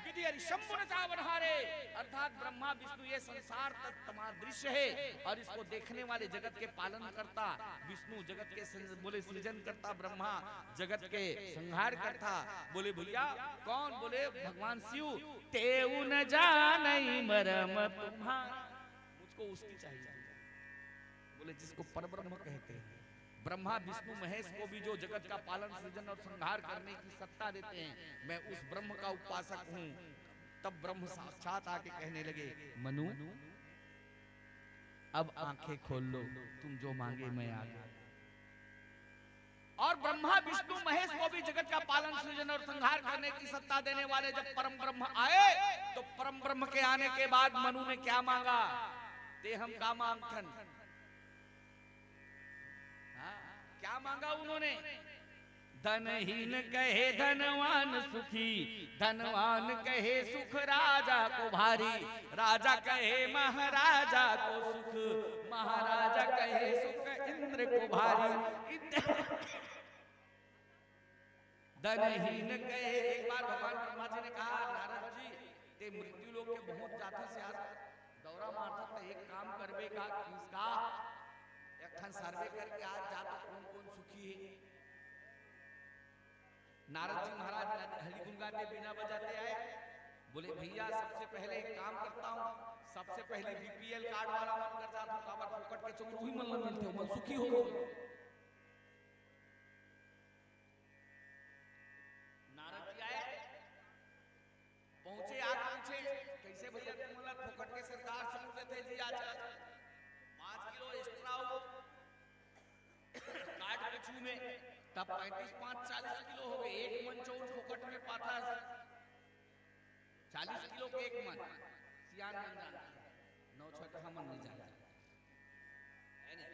विधि हरि शंभु न चावन हारे। अर्थात ब्रह्मा विष्णु ये संसार तुम्हारा दृश्य है, और इसको देखने वाले जगत के पालन करता विष्णु, जगत के बोले सृजन करता ब्रह्मा, जगत के संहार करता। बोले भैया कौन? बोले भगवान शिव। तेऊ न जानई मरम तुम्हारा, मुझको उसकी चाहिए। बोले जिसको परब्रह्म कहते हैं। ब्रह्मा विष्णु महेश को भी जो जगत का पालन सृजन और संहार करने की सत्ता देते हैं, मैं उस ब्रह्म का उपासक हूं। तब ब्रह्म साक्षात आके कहने लगे, मनु अब आंखें खोल लो, तुम जो मांगे मैं आ गया। और ब्रह्मा विष्णु महेश को भी जगत का पालन सृजन और संहार करने की सत्ता देने वाले जब परम ब्रह्म आए, तो परम ब्रह्म के आने के बाद मनु ने क्या मांगा? तेहम कामांथन। क्या मांगा उन्होंने? धनहीन कहे धनवान सुखी, धनवान कहे सुख राजा को भारी, राजा कहे महाराजा को सुख, महाराजा कहे सुख इंद्र को भारी। धनहीन कहे, एक बार भगवान ब्रह्मा जी ने कहा, नारद जी ते मृत्यु लोग के बहुत जाते से यार दौरा मारता, तो एक काम करबे का, किसका एक ठन सर्वे करके आज जाता कौन कौन सुखी है। नारद जी महाराज हरि गुण गाते बिना बजाते आए। बोले भैया सबसे पहले एक काम करता हूँ, सबसे पहले बीपीएल कार्ड वाला मन कर जाता हूँ, काबर फोकट के चोकर वही मन मिलते हो, मन सुखी हो। नारद जी आए, पहुंचे, आग पूछे कैसे भैया तुम मतलब फोकट के सरकार समझ लेते जी आज 5 किलो एक्स्ट्रा हो काट के छू में, तब 35 5 40 किलो हो गए। एक मन चौर फोकट में पाता 40 किलो के एक मन सियान बन जाता, 9 6 हम नहीं जाता है ना।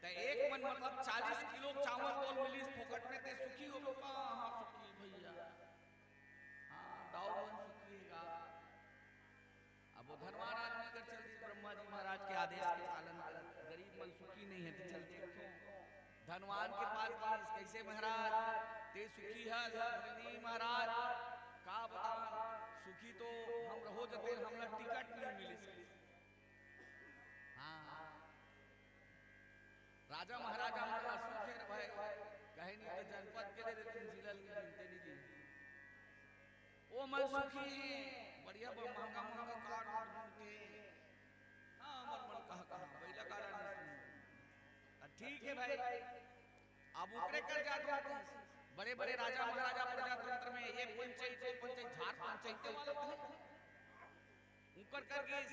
तो एक मन मतलब 40 किलो चावल बोल मिली फोकट में, ते सुखी हो लोग। हां सुखी भैया, हां दाऊ मन सुखीगा। अब वो धनवान आदमी कर चलती ब्रह्मा जी महाराज के आदेश के पालन कर, गरीब मन सुखी नहीं है तो चलते क्यों? धनवान के पास कैसे महाराज ते सुखी है? नहीं महाराज का बता, सुखी तो हम रहो जते हमला टिकट नहीं मिली। हाँ राजा महाराजा हमारा सुखे भाई कहे नहीं तो जनपद के दे देते जिला के नहीं वो मन सुखी है, बढ़िया महंगा महंगा कार्ड ढूंढते। हाँ मन मन कहा पहला कार्ड नहीं सुन, ठीक है भाई। अब ऊपरे कर जाते बड़े बड़े राजा महाराजा प्रजातंत्र में ये पंचायत झाड़ पंचायत ऊपर कर गई,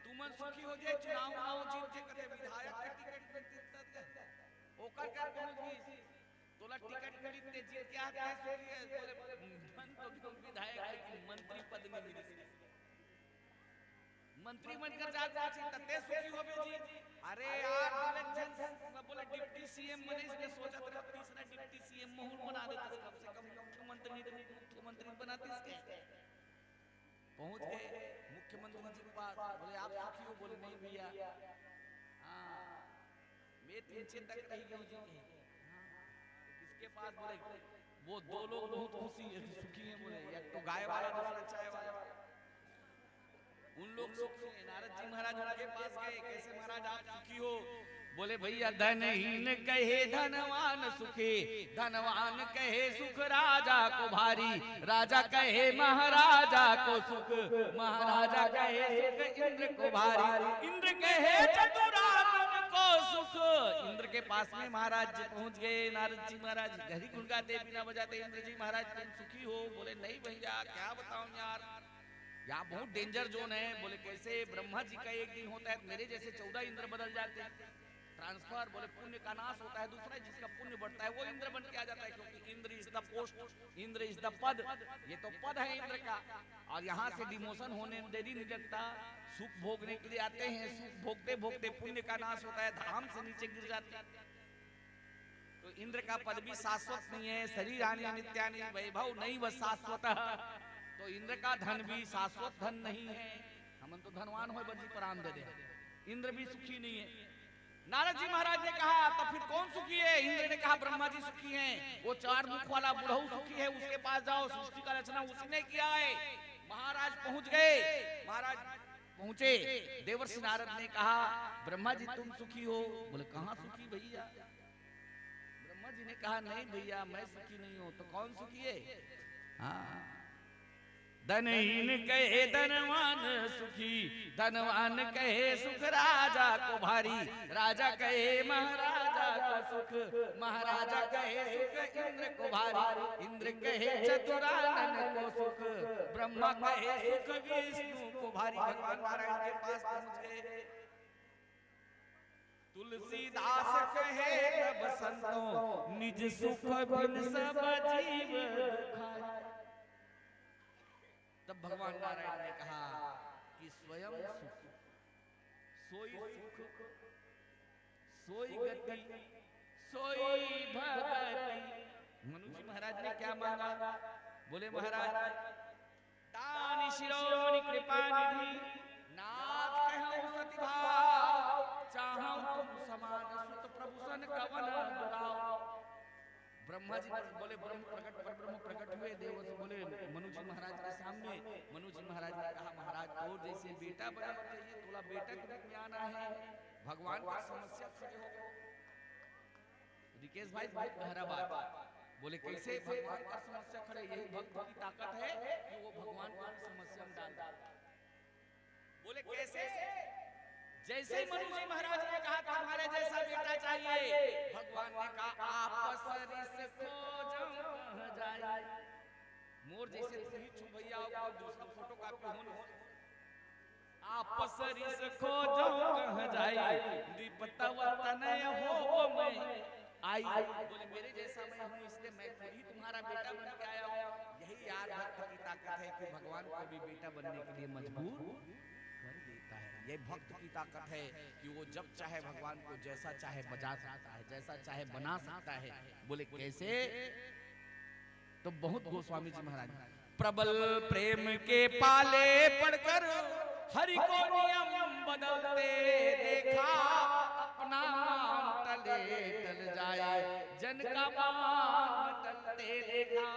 तू मन सुखी हो जाए, चुनाव जीत के कदे विधायक के टिकट ओकर कर पहुंच गई, तोला टिकट मिली ते जीत के आते है बोले मन तो विधायक लेकिन मंत्री पद नहीं मिली। मंत्री बनकर जाता छी तते सुखी होबे जी। अरे यार इलेक्शन बोले डिप्टी सीएम बने, इसने सोचा था तीसरा डिप्टी सीएम मोहन बना देते, कम से कम मुख्यमंत्री बनाते इसके। पहुंच गए मुख्यमंत्री जी के पास, बोले आप सुखी हो? बोले नहीं भैया, हां मैं 3 तक रह गई जी। किसके पास? बोले वो 2 लोग बहुत खुशी है सुखी हैं। बोले एक तो गाय वाला दूसरा चाय वाला, उन लोग सुखी हैं। नारद जी महाराज उनके पास गए, कैसे महाराज आप सुखी हो? बोले भैया धनहीन कहे धनवान सुखी, धनवान कहे सुख राजा को भारी, राजा कहे महाराजा को सुख, महाराजा कहे सुख इंद्र को भारी, इंद्र कहे चतुरानन को सुख। इंद्र के पास में महाराज जी पहुंच गए। नारद जी महाराज घड़ी गुण गाते बिना बजाते, इंद्र जी महाराज तुम सुखी हो? बोले नहीं भैया क्या बताऊं यार, यहाँ बहुत डेंजर जोन है। बोले कैसे? ब्रह्मा जी का एक दिन होता है, मेरे जैसे 14 इंद्र बदल जाते हैं। ट्रांसफर, बोले पुण्य का नाश होता है, दूसरा जिसका पुण्य बढ़ता है वो इंद्र बन के आ जाता है, क्योंकि Indra is the post, Indra is the पद, ये तो पद है इंद्र का। और यहाँ से डिमोशन होने में देरी नहीं लगता, सुख भोगने के लिए आते हैं, सुख भोगते भोगते पुण्य का नाश होता है, धाम से नीचे गिर जाते हैं। तो इंद्र का पद भी शाश्वत नहीं है, शरीर आने नित्यानि वैभव नहीं वह शाश्वत, तो इंद्र का धन भी शाश्वत धन नहीं है। हम तो धनवान हो बजी पराम दे दे, इंद्र भी सुखी नहीं है। नारद जी महाराज ने कहा तो फिर कौन सुखी है? इंद्र ने कहा ब्रह्मा जी सुखी हैं, वो चार मुख वाला बुढ़ऊ सुखी है, उसके पास जाओ, सृष्टि का रचना उसने किया है। महाराज पहुंच गए, महाराज पहुंचे, देवर्षि नारद ने कहा ब्रह्मा जी तुम सुखी हो? बोले कहाँ सुखी भैया? ब्रह्मा जी ने कहा नहीं भैया मैं सुखी नहीं हूं। तो कौन सुखी है? हाँ, धनहीन कहे धनवान सुखी, धनवान कहे सुख राजा को भारी, राजा कहे महाराजा को सुख, महाराजा कहे सुख इंद्र को भारी, इंद्र कहे चतुरानन को सुख, ब्रह्मा कहे सुख विष्णु को भारी। भगवान नारायण के पास पहुंच गए। तुलसीदास कहे तब संतों निज सुख बिन सब जीव दुखाए। तब भगवान नारायण ने कहा कि स्वयं सुख, सोई सुख, सोई गति, सोई भगति। मनु जी महाराज ने क्या मांगा? बोले महाराज दानी शिरोमणि कृपा निधि, नाथ कहूं सति भाव, चाहूं तुम समान सुत प्रभु सन कवन बुलाओ। ब्रह्मा जी बोले ब्रह्म प्रकट पर ब्रह्म प्रकट हुए, देव बोले मनु जी महाराज के सामने। मनु जी महाराज ने कहा महाराज तो जैसे बेटा बना चाहिए, थोड़ा बेटा के रूप में आना है, भगवान का समस्या खड़े हो। रिकेश भाई बहुत गहरा बात, बोले कैसे भगवान का समस्या खड़े? यही भक्त की ताकत है कि वो भगवान को समस्या में डाल। बोले कैसे? जैसे ही मनु जी महाराज ने कहा तुम्हारे जैसा बेटा चाहिए, भगवान ने कहा आपस रिस खोजो कहाँ जाए। मोर जैसे तुम ही छू भैया और दूसरा फोटो कॉपी हो न, आपस रिस खोजो कहाँ जाए, दीपता वतनय हो मैं आई। बोले मेरे जैसा मैं हूँ, इसलिए मैं खुद ही तुम्हारा बेटा बन के आया हूँ। यही यार भक्त की ताकत है कि भगवान को भी बेटा बनने के लिए मजबूर कर देता है। ये भक्त की ताकत है कि वो जब चाहे भगवान को जैसा चाहे बजा सकता है, जैसा चाहे बना सकता है। बोले कैसे? तो बहुत गोस्वामी जी महाराज प्रबल प्रेम के पाले पढ़कर हरि को नियम बदलते देखा, अपना मान टले टल जाए, जन का मान टलते देखा।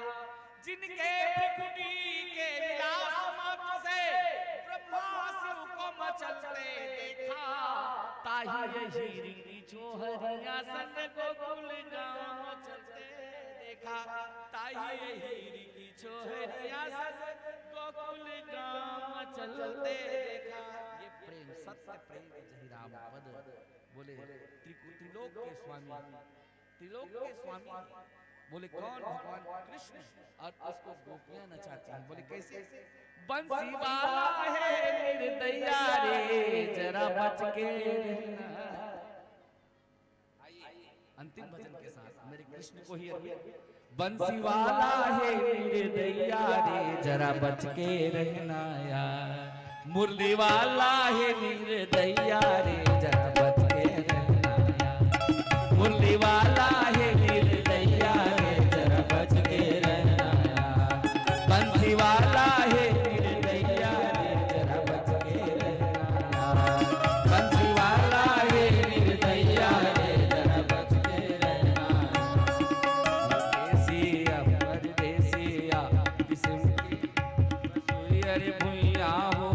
जिनके भृकुटी के विलास मात्र से ब्रह्मा शिव को मचलते देखा, ताही यही रीति छोहरिया संग गोकुल गांव चलते देखा, ताही यही रीति छोहरिया संग गोकुल गांव चलते देखा। ये प्रेम सत्य प्रेम जहि राम पद। बोले त्रिलोक के स्वामी, त्रिलोक के स्वामी। बोले कौन? भगवान कृष्ण, और उसको गोपियां नचाती हैं। बोले कैसे? बंसी वाला है निर्दया रे जरा बच के रहना। अंतिम भजन के साथ मेरे कृष्ण को ही बंसी वाला है निर्दया रे जरा बच के रहना यार, मुरली वाला है निर्दया रे जरा बच के रहना यार, मुरली वाला है निर्दया रे जरा बच के रहना यार, बंसी वाला है निर्दया रे जरा बच के रहना यार, बंसी वाला है निर्दया रे जरा बच के रहना यार। देसिया परदेसिया किस्म की रसोई अरे भुइया हो,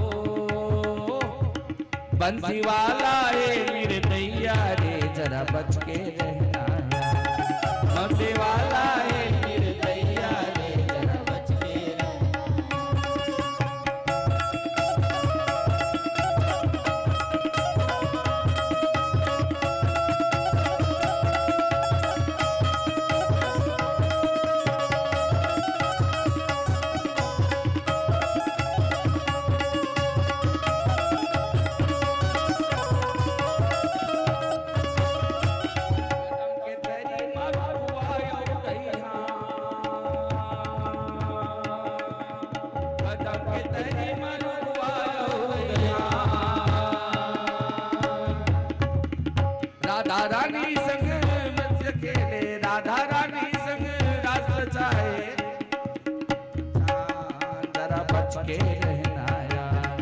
बंसी वाला है निर्दया रे जरा बच के रहना यार, बंसी वाला है निर्दया रे जरा बच के राधा रानी संग मत खेले, राधा रानी संग रास रचाए, जरा बच के रहना यार,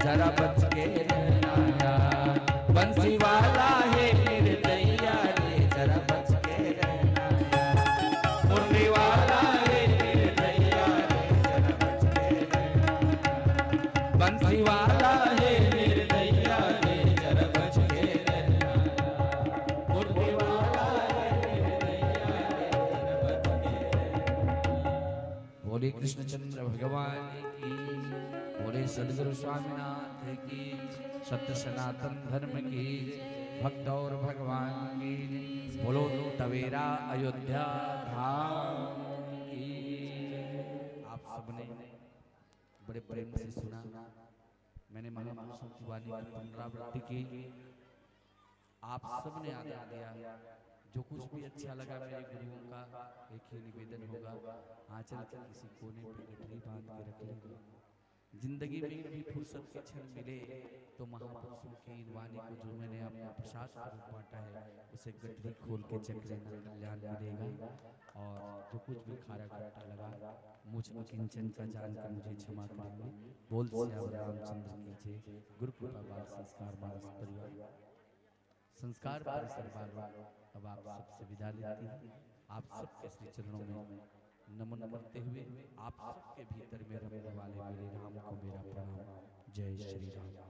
जरा बच के रहना यार, बंसी वाला है निर्दयिया रे, जरा बच के रहना यार, मुरली वाला है निर्दयिया रे, जरा बच के रहना यार, बंसी वाला है निर्दयिया रे, जरा बच के रहना यार, मुरली वाला है निर्दयिया रे, जरा बच के रहना। बोले कृष्णचंद्र भगवान की, बोले सदगुरु स्वामीनाथ की, सत्य सनातन धर्म की, भक्त और भगवान की, बोलो टवेरा अयोध्या धाम की। आप सबने बड़े प्रेम से सुना, मैंने महापुरुषों की वाणी की पुनरावृत्ति की, आप सबने आदर दिया। जो कुछ भी अच्छा लगा मेरे गुरुओं का एक ही निवेदन होगा, आंचल के किसी कोने पे गठरी बांध के रख लेंगे। जिंदगी में कभी फुर्सत के क्षण मिले तो महापुरुषों की इन वाणी को जो मैंने अपना प्रसाद स्वरूप बांटा है उसे गठरी खोल के चख लेना, कल्याण मिलेगा। और जो कुछ भी खारा खट्टा लगा मुझ किंचन का जानकर मुझे क्षमा करेंगे। बोल सियावर रामचंद्र की जय। गुरु कृपा बाल संस्कार मानस परिवार संस्कार परिसर बाल अब आप सबसे विदा लेती है। आप सबके श्री चरणों में नमन करते हुए आप सबके भीतर में रमने वाले मेरे राम को मेरा प्रणाम। जय श्री राम।